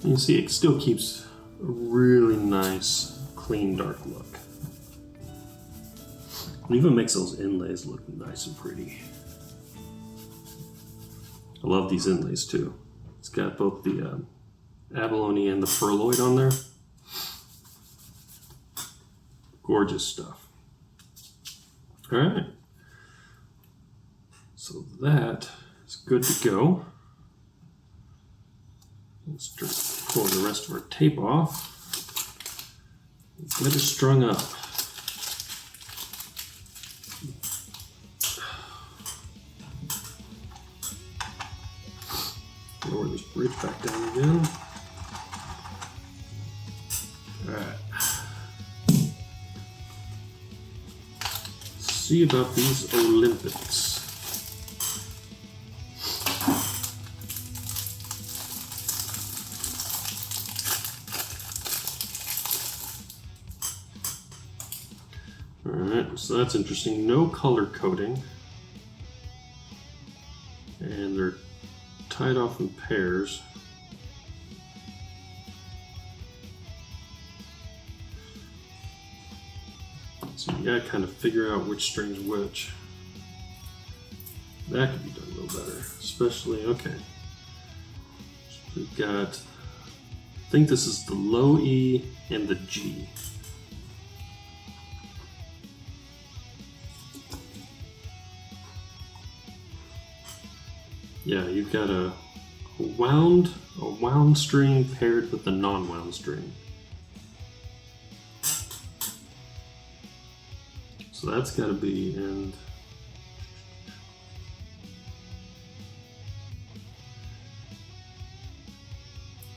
You can see it still keeps a really nice, clean, dark look. It even makes those inlays look nice and pretty. I love these inlays too. It's got both the abalone and the furloid on there. Gorgeous stuff. All right. So that is good to go. Let's pull the rest of our tape off. Get it strung up. Lower this bridge back down again. Alright. See about these Olympics. Alright, so that's interesting. No color coding. tied off in pairs. So you gotta kind of figure out which string's which. That could be done a little better, especially, okay. So we've got, I think this is the low E and the G. Yeah, you've got a wound string paired with a non-wound string. So that's got to be, and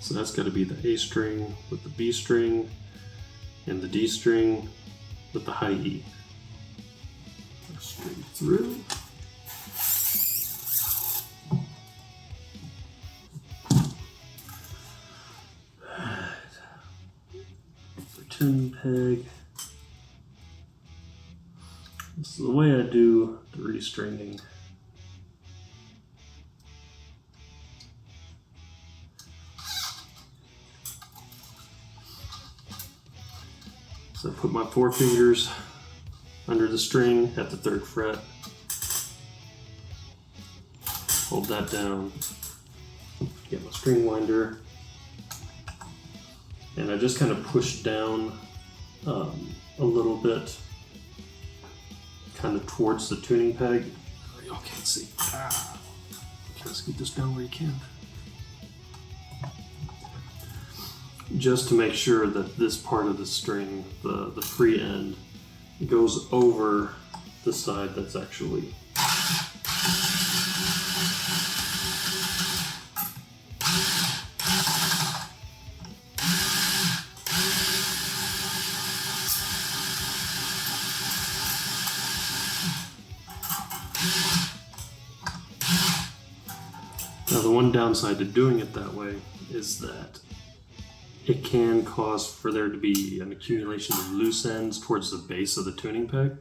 so that's got to be the A string with the B string and the D string with the high E. Straight through. Tuning peg. This is the way I do the restringing. So I put my 4 fingers under the string at the 3rd fret. Hold that down. Get my string winder. And I just kind of push down a little bit, kind of towards the tuning peg. Y'all can't see. Let's get this down where you can. Just to make sure that this part of the string, the free end, goes over the side that's actually Now, the one downside to doing it that way is that it can cause for there to be an accumulation of loose ends towards the base of the tuning peg.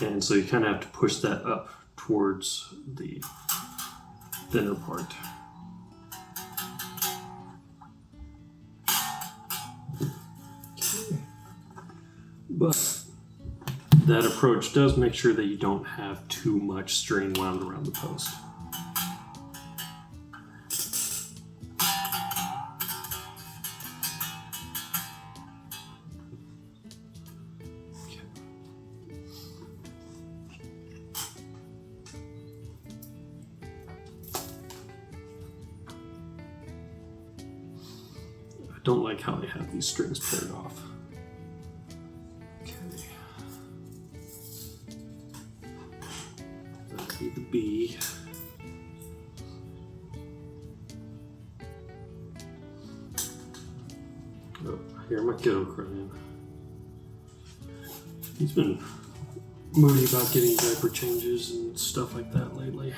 And so you kind of have to push that up towards the thinner part. Okay. But that approach does make sure that you don't have too much string wound around the post. I don't like how they have these strings paired off. The B. Oh, I hear my kiddo crying. He's been moody about getting diaper changes and stuff like that lately.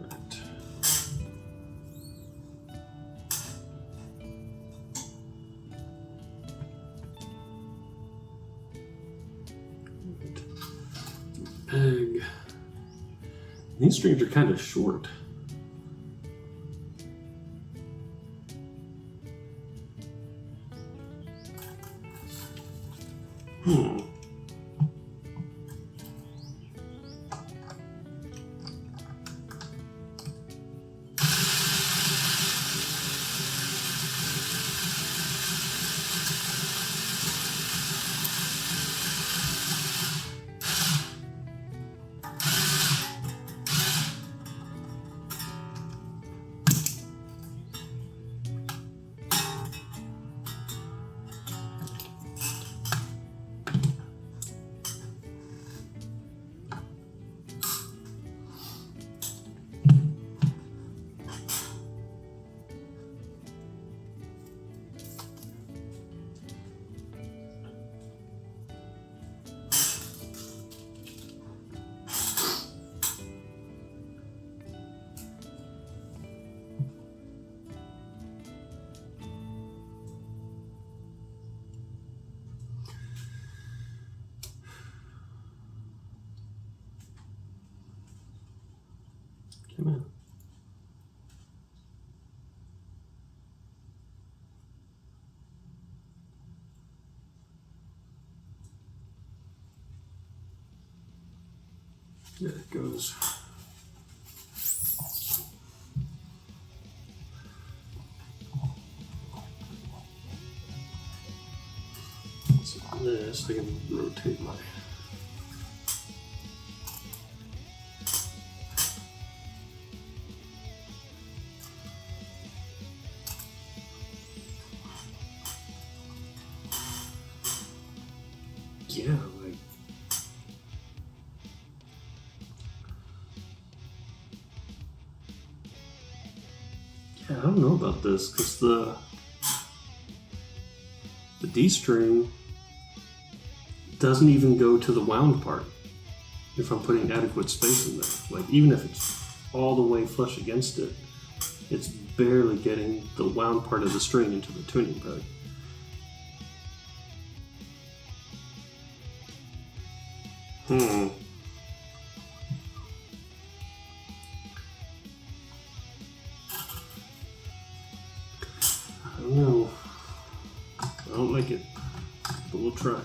Right. Peg. These strings are kind of short. Amen. There it goes. So this, I can rotate my. Yeah, like. Yeah, I don't know about this because the D string doesn't even go to the wound part if I'm putting adequate space in there. Like even if it's all the way flush against it, it's barely getting the wound part of the string into the tuning peg. I don't know. I don't like it, but we'll try.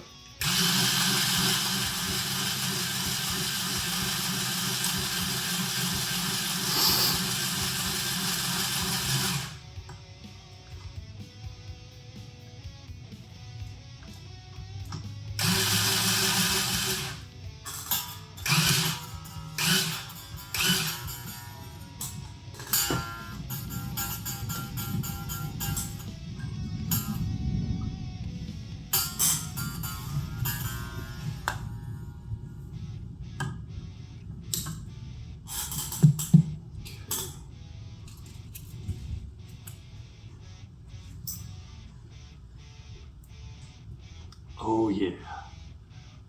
Oh yeah.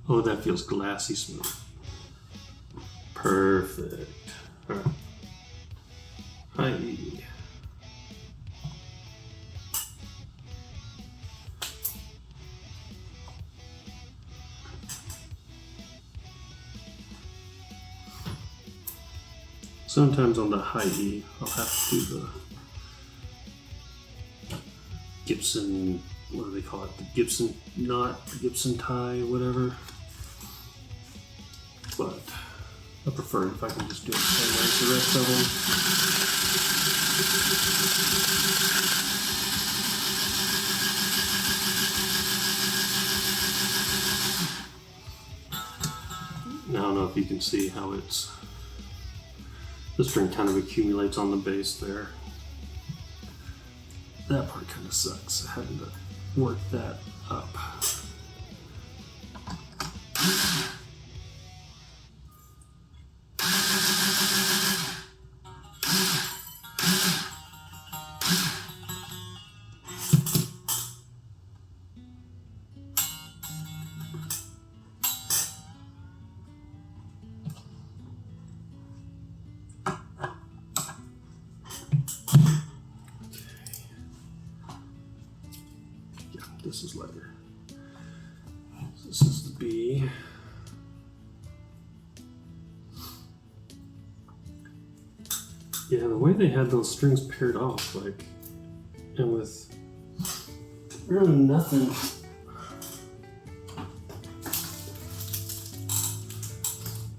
Oh, that feels glassy smooth. Perfect. All right. Hi. Sometimes on the high E, I'll have to do the Gibson, what do they call it? The Gibson knot, the Gibson tie, whatever. But I prefer it if I can just do it the same way as the rest of them. Now I don't know if you can see how it's, the string kind of accumulates on the bass there. That part kind of sucks, having to work that up. This is lighter. This is the B. Yeah, the way they had those strings paired off, like, and with really nothing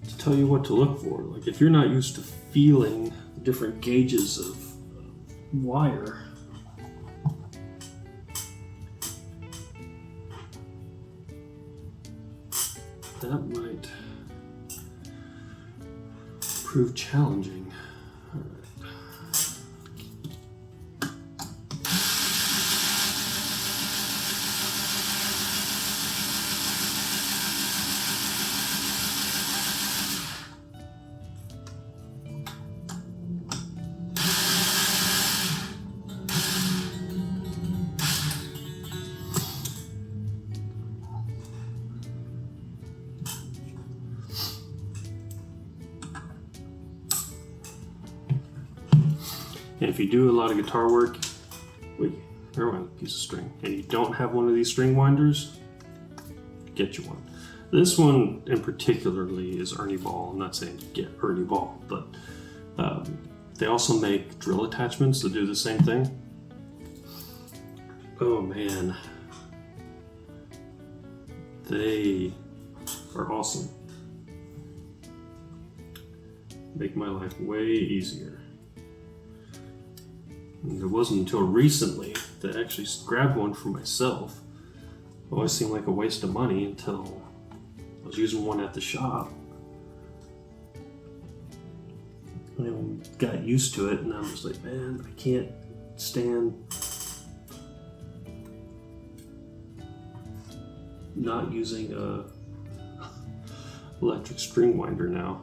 to tell you what to look for. Like, if you're not used to feeling the different gauges of wire, that might prove challenging. All right. And if you do a lot of guitar work, wait, never mind, piece of string, and you don't have one of these string winders, get you one. This one in particularly is Ernie Ball. I'm not saying get Ernie Ball, but They also make drill attachments that do the same thing. Oh man, they are awesome. Make my life way easier. And it wasn't until recently that I actually grabbed one for myself. It always seemed like a waste of money until I was using one at the shop. And got used to it, and I was like, man, I can't stand not using a electric string winder now.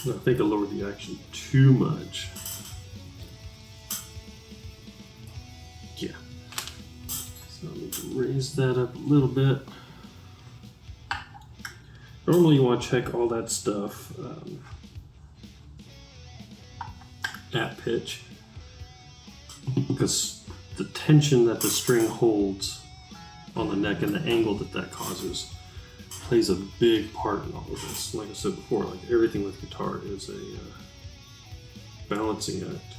I think I lowered the action too much. Yeah. So I need to raise that up a little bit. Normally you want to check all that stuff at pitch, because the tension that the string holds on the neck and the angle that that causes plays a big part in all of this. Like I said before, like everything with guitar is a balancing act.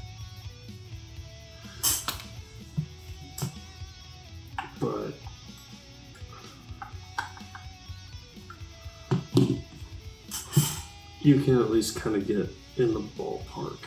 But you can at least kind of get in the ballpark.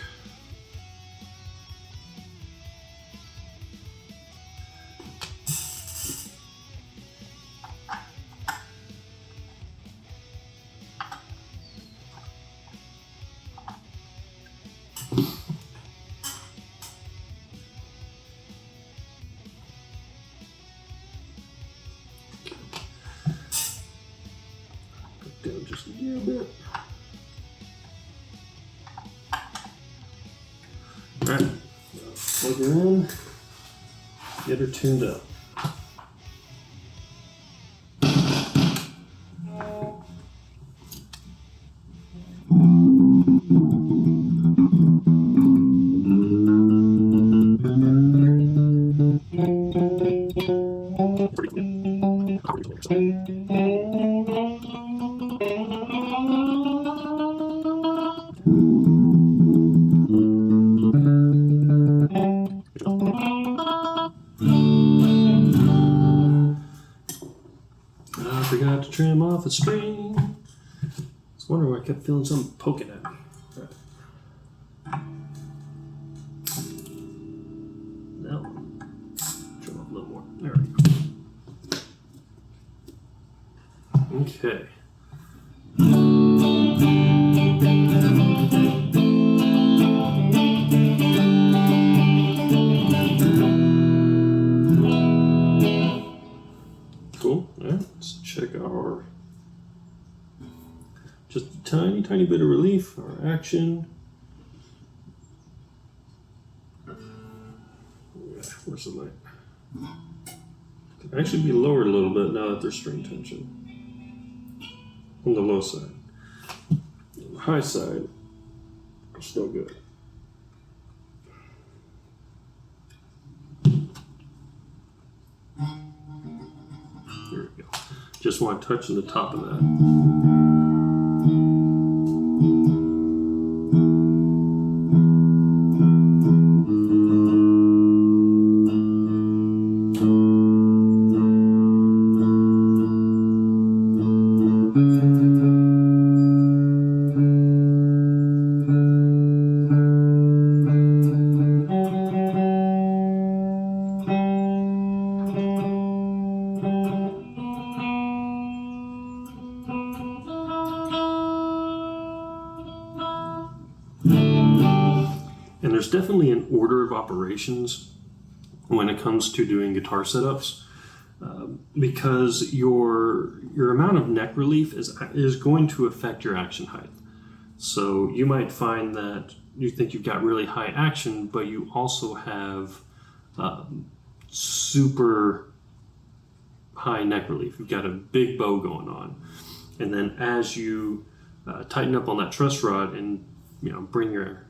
Down just a little bit. Alright, plug her in, get her tuned up. I forgot to trim off the string. I was wondering why I kept feeling something poking at me. Right. Now, trim off a little more. There we go. Okay. Cool. All right, let's check our just a tiny bit of relief, our action. Where's the light? Could actually be lowered a little bit now that there's string tension on the low side. On the high side, are still good. There we go. Just want to touch on the top of that. there's definitely an order of operations when it comes to doing guitar setups, because your amount of neck relief is going to affect your action height. So you might find that you think you've got really high action, but you also have super high neck relief. You've got a big bow going on, and then as you tighten up on that truss rod and bring your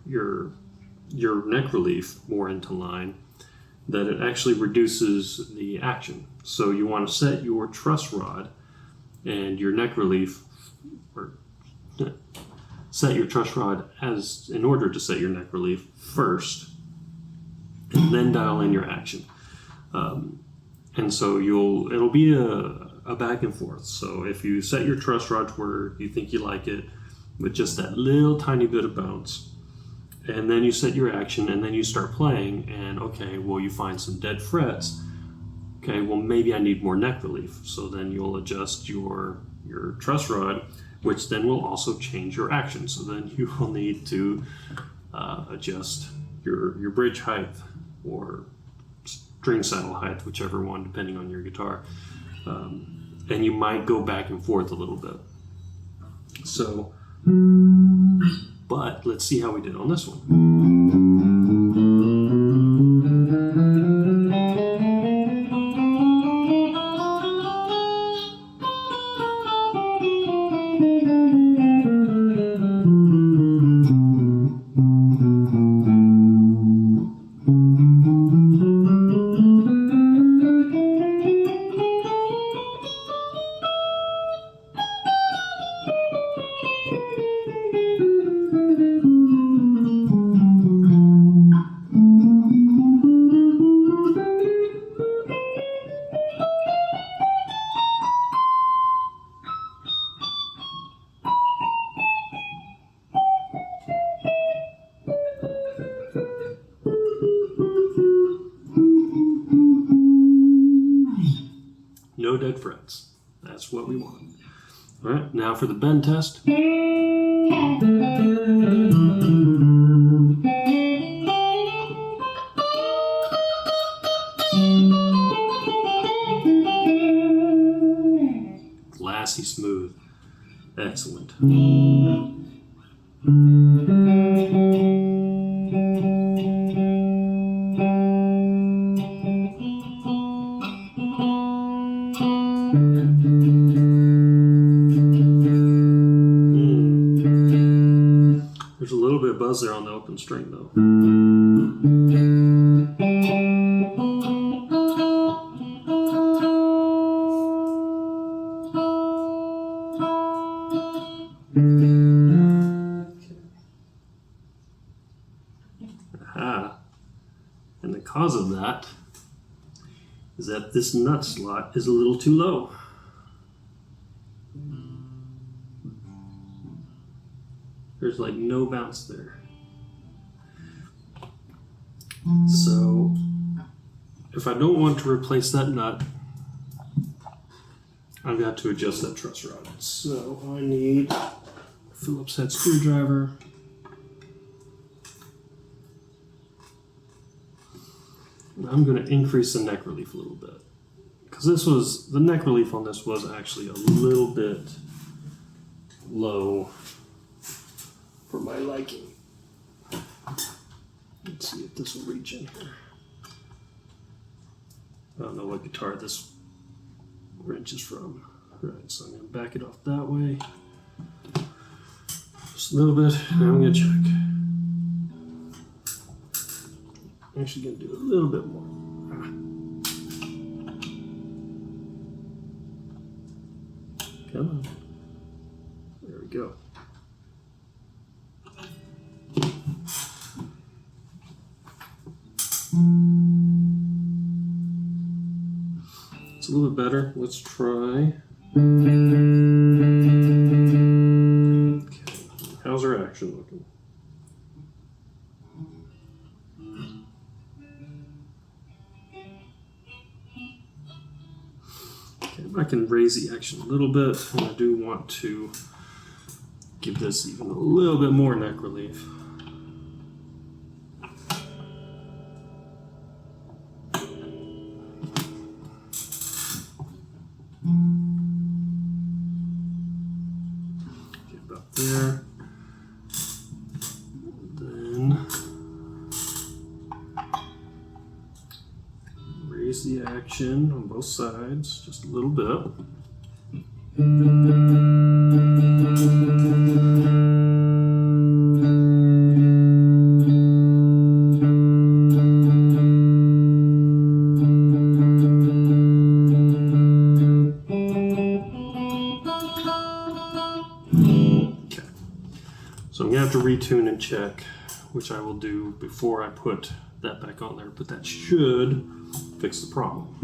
neck relief more into line, that it actually reduces the action. So you want to set your truss rod and your neck relief, or set your truss rod in order to set your neck relief first, and then dial in your action. And so it'll be a back and forth. So if you set your truss rod to where you think you like it, with just that little tiny bit of bounce, and then you set your action, and then you start playing, and okay, well, you find some dead frets. Okay, well, maybe I need more neck relief. So then you'll adjust your truss rod, which then will also change your action. So then you will need to adjust your bridge height or string saddle height, whichever one, depending on your guitar. And you might go back and forth a little bit. So, but let's see how we did on this one. No dead frets. That's what we want. All right, now for the bend test. Glassy smooth. Excellent. There's a little bit of buzz there on the open string, though. Aha. And the cause of that is that this nut slot is a little too low. There's like no bounce there. So if I don't want to replace that nut, I've got to adjust that truss rod. So I need a Phillips head screwdriver. I'm going to increase the neck relief a little bit, because the neck relief on this was actually a little bit low for my liking. Let's see if this will reach in here. I don't know what guitar this wrench is from. Alright, so I'm going to back it off that way. Just a little bit. Now I'm going to check. I'm actually going to do a little bit more. Come on. There we go. It's a little bit better. Let's try. Okay. How's our action looking? Okay, I can raise the action a little bit, and I do want to give this even a little bit more neck relief. Increase the action on both sides just a little bit. Okay. So I'm going to have to retune and check, which I will do before I put that back on there, but that should fix the problem.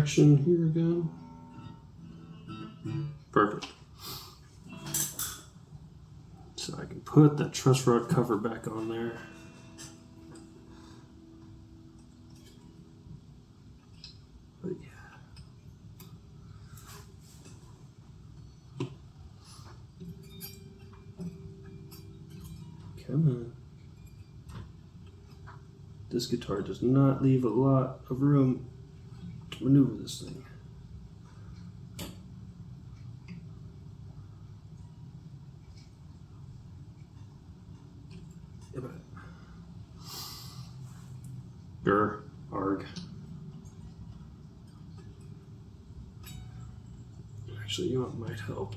Here again. Perfect. So I can put that truss rod cover back on there. But yeah. Come on. This guitar does not leave a lot of room to maneuver this thing. Arg. Actually, you know what might help?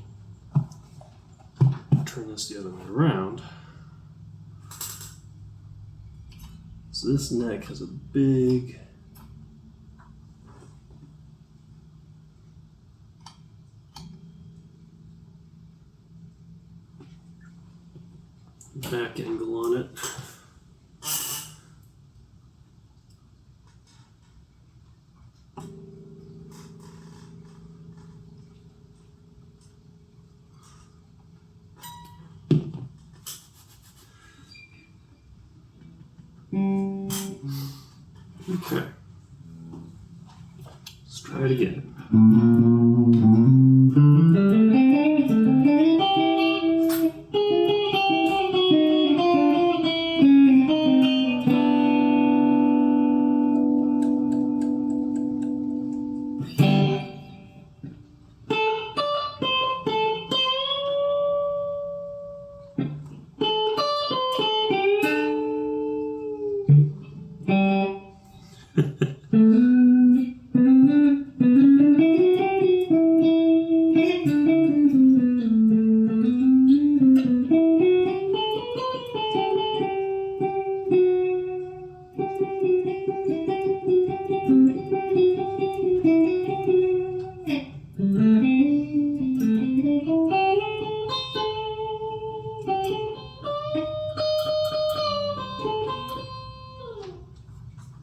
Turn this the other way around. So this neck has a big back angle on it. Okay, let's try it again.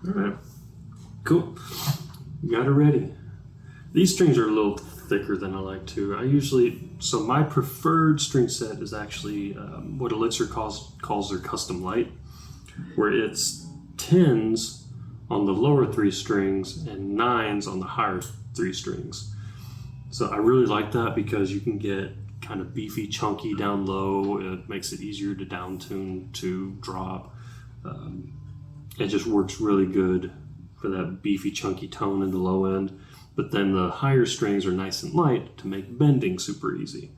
Alright, cool. Got it ready. These strings are a little thicker than I like to. So my preferred string set is actually what Elixir calls their custom light, where it's 10s on the lower 3 strings and 9s on the higher 3 strings. So I really like that because you can get kind of beefy, chunky down low. It makes it easier to down tune to drop. It just works really good for that beefy, chunky tone in the low end. But then the higher strings are nice and light to make bending super easy.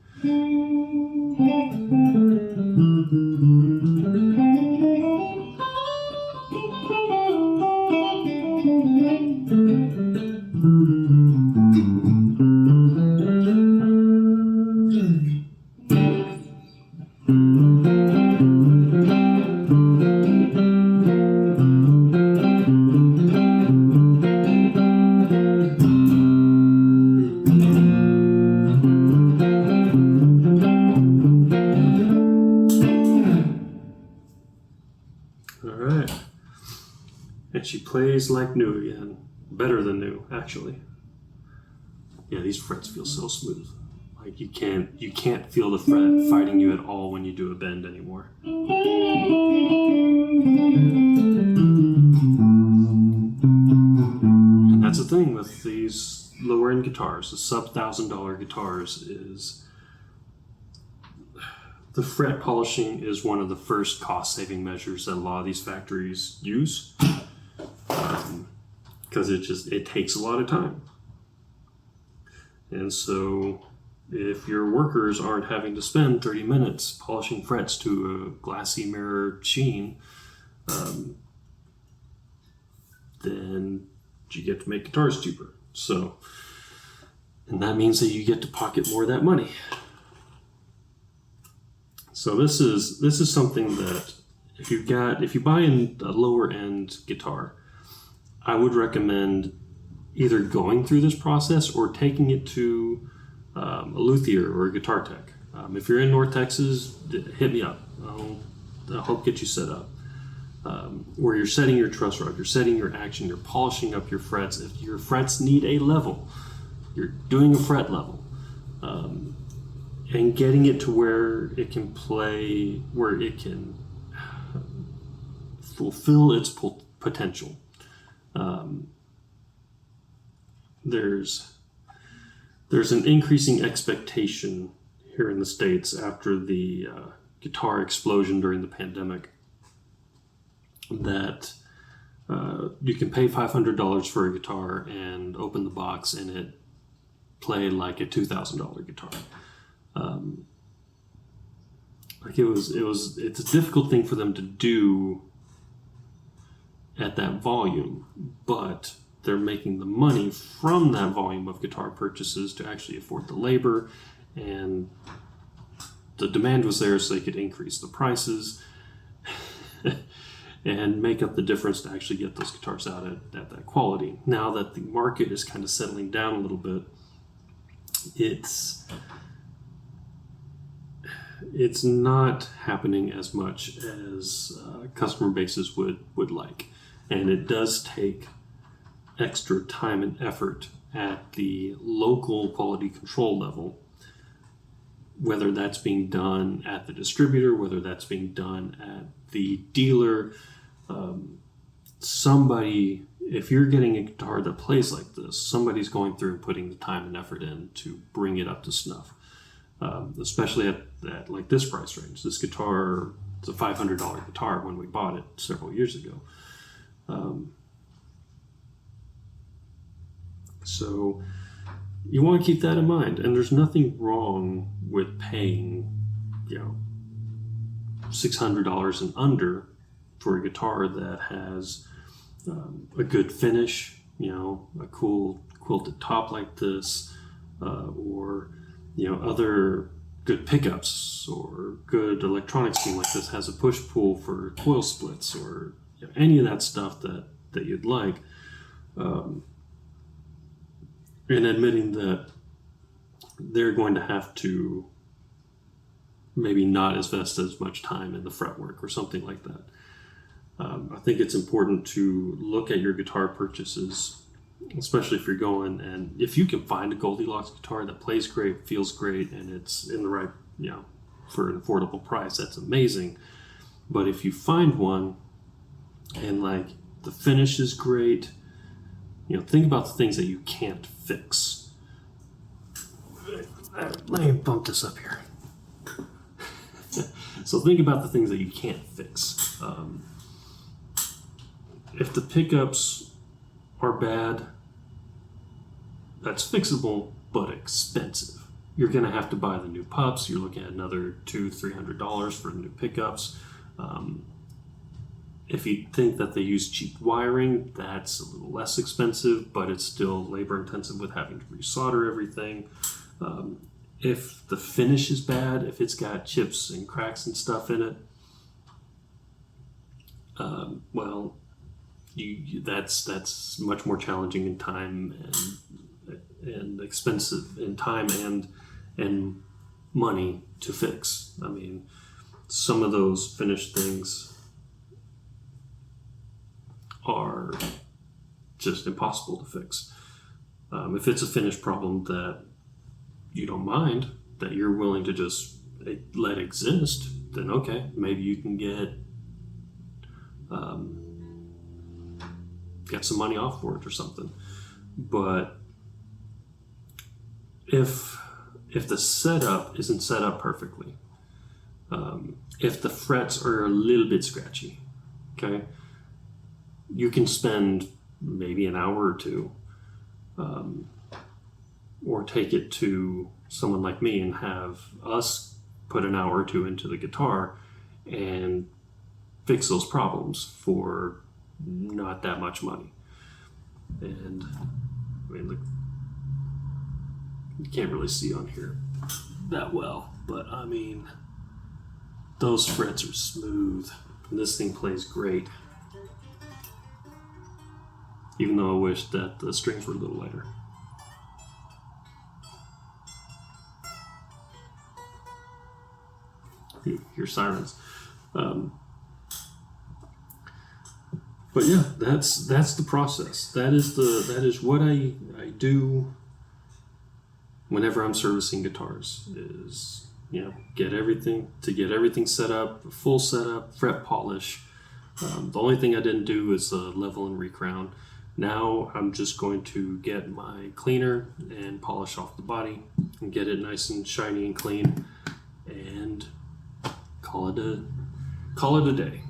she plays like new again. Better than new, actually. Yeah, these frets feel so smooth. Like you can't feel the fret fighting you at all when you do a bend anymore. And that's the thing with these lower end guitars, the sub $1,000 guitars, is the fret polishing is one of the first cost saving measures that a lot of these factories use, because it takes a lot of time. And so if your workers aren't having to spend 30 minutes polishing frets to a glassy mirror sheen, then you get to make guitars cheaper. So, and that means that you get to pocket more of that money. So this is something that if you buy in a lower end guitar, I would recommend either going through this process or taking it to a luthier or a guitar tech. If you're in North Texas, hit me up. I'll help get you set up. Where you're setting your truss rod, you're setting your action, you're polishing up your frets. If your frets need a level, you're doing a fret level. And getting it to where it can play, where it can fulfill its potential. There's an increasing expectation here in the States after the guitar explosion during the pandemic that you can pay $500 for a guitar and open the box and it play like a $2,000 guitar. It's a difficult thing for them to do at that volume, but they're making the money from that volume of guitar purchases to actually afford the labor, and the demand was there so they could increase the prices and make up the difference to actually get those guitars out at that quality. Now that the market is kind of settling down a little bit, it's not happening as much as customer bases would like. And it does take extra time and effort at the local quality control level, whether that's being done at the distributor, whether that's being done at the dealer. Somebody, if you're getting a guitar that plays like this, somebody's going through and putting the time and effort in to bring it up to snuff. Especially at like this price range. This guitar, it's a $500 guitar when we bought it several years ago. So you want to keep that in mind, and there's nothing wrong with paying, $600 and under for a guitar that has a good finish, a cool quilted top like this, or other good pickups, or good electronic scheme like this has a push-pull for coil splits, or any of that stuff that you'd like. And admitting that they're going to have to maybe not invest as much time in the fretwork or something like that. I think it's important to look at your guitar purchases, especially if you're going, and if you can find a Goldilocks guitar that plays great, feels great, and it's in the right, for an affordable price, that's amazing. But if you find one and like the finish is great, think about the things that you can't fix. Let me bump this up here. So think about the things that you can't fix. If the pickups are bad, that's fixable, but expensive. You're going to have to buy the new pups. You're looking at another $200-$300 for new pickups. If you think that they use cheap wiring, that's a little less expensive, but it's still labor intensive with having to resolder everything. If the finish is bad, if it's got chips and cracks and stuff in it, that's much more challenging in time and expensive in time and money to fix. I mean, some of those finished things are just impossible to fix. If it's a finished problem that you don't mind, that you're willing to just let exist, then okay, maybe you can get some money off for it or something. But if the setup isn't set up perfectly, if the frets are a little bit scratchy, okay, you can spend maybe an hour or two, or take it to someone like me and have us put an hour or two into the guitar and fix those problems for not that much money. And I mean, look, you can't really see on here that well, but I mean, those frets are smooth and this thing plays great, even though I wish that the strings were a little lighter. Hear sirens. But yeah, that's the process. That is what I do whenever I'm servicing guitars. Is, you know, get everything set up, full setup, fret polish. The only thing I didn't do is level and recrown. Now I'm just going to get my cleaner and polish off the body and get it nice and shiny and clean, and call it a day.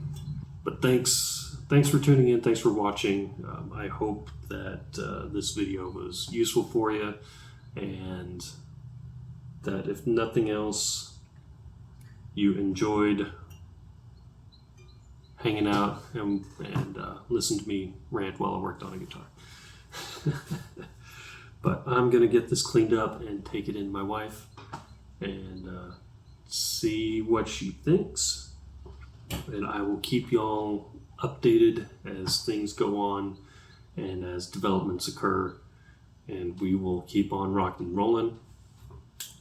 But thanks for tuning in. Thanks for watching. I hope that this video was useful for you, and that if nothing else, you enjoyed hanging out and listen to me rant while I worked on a guitar. But I'm gonna get this cleaned up and take it in my wife and see what she thinks, and I will keep y'all updated as things go on and as developments occur, and we will keep on rocking and rolling.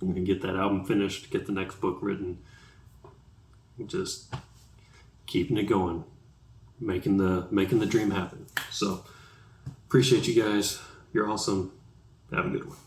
I'm gonna get that album finished, get the next book written, just keeping it going, making the dream happen. So appreciate you guys. You're awesome. Have a good one.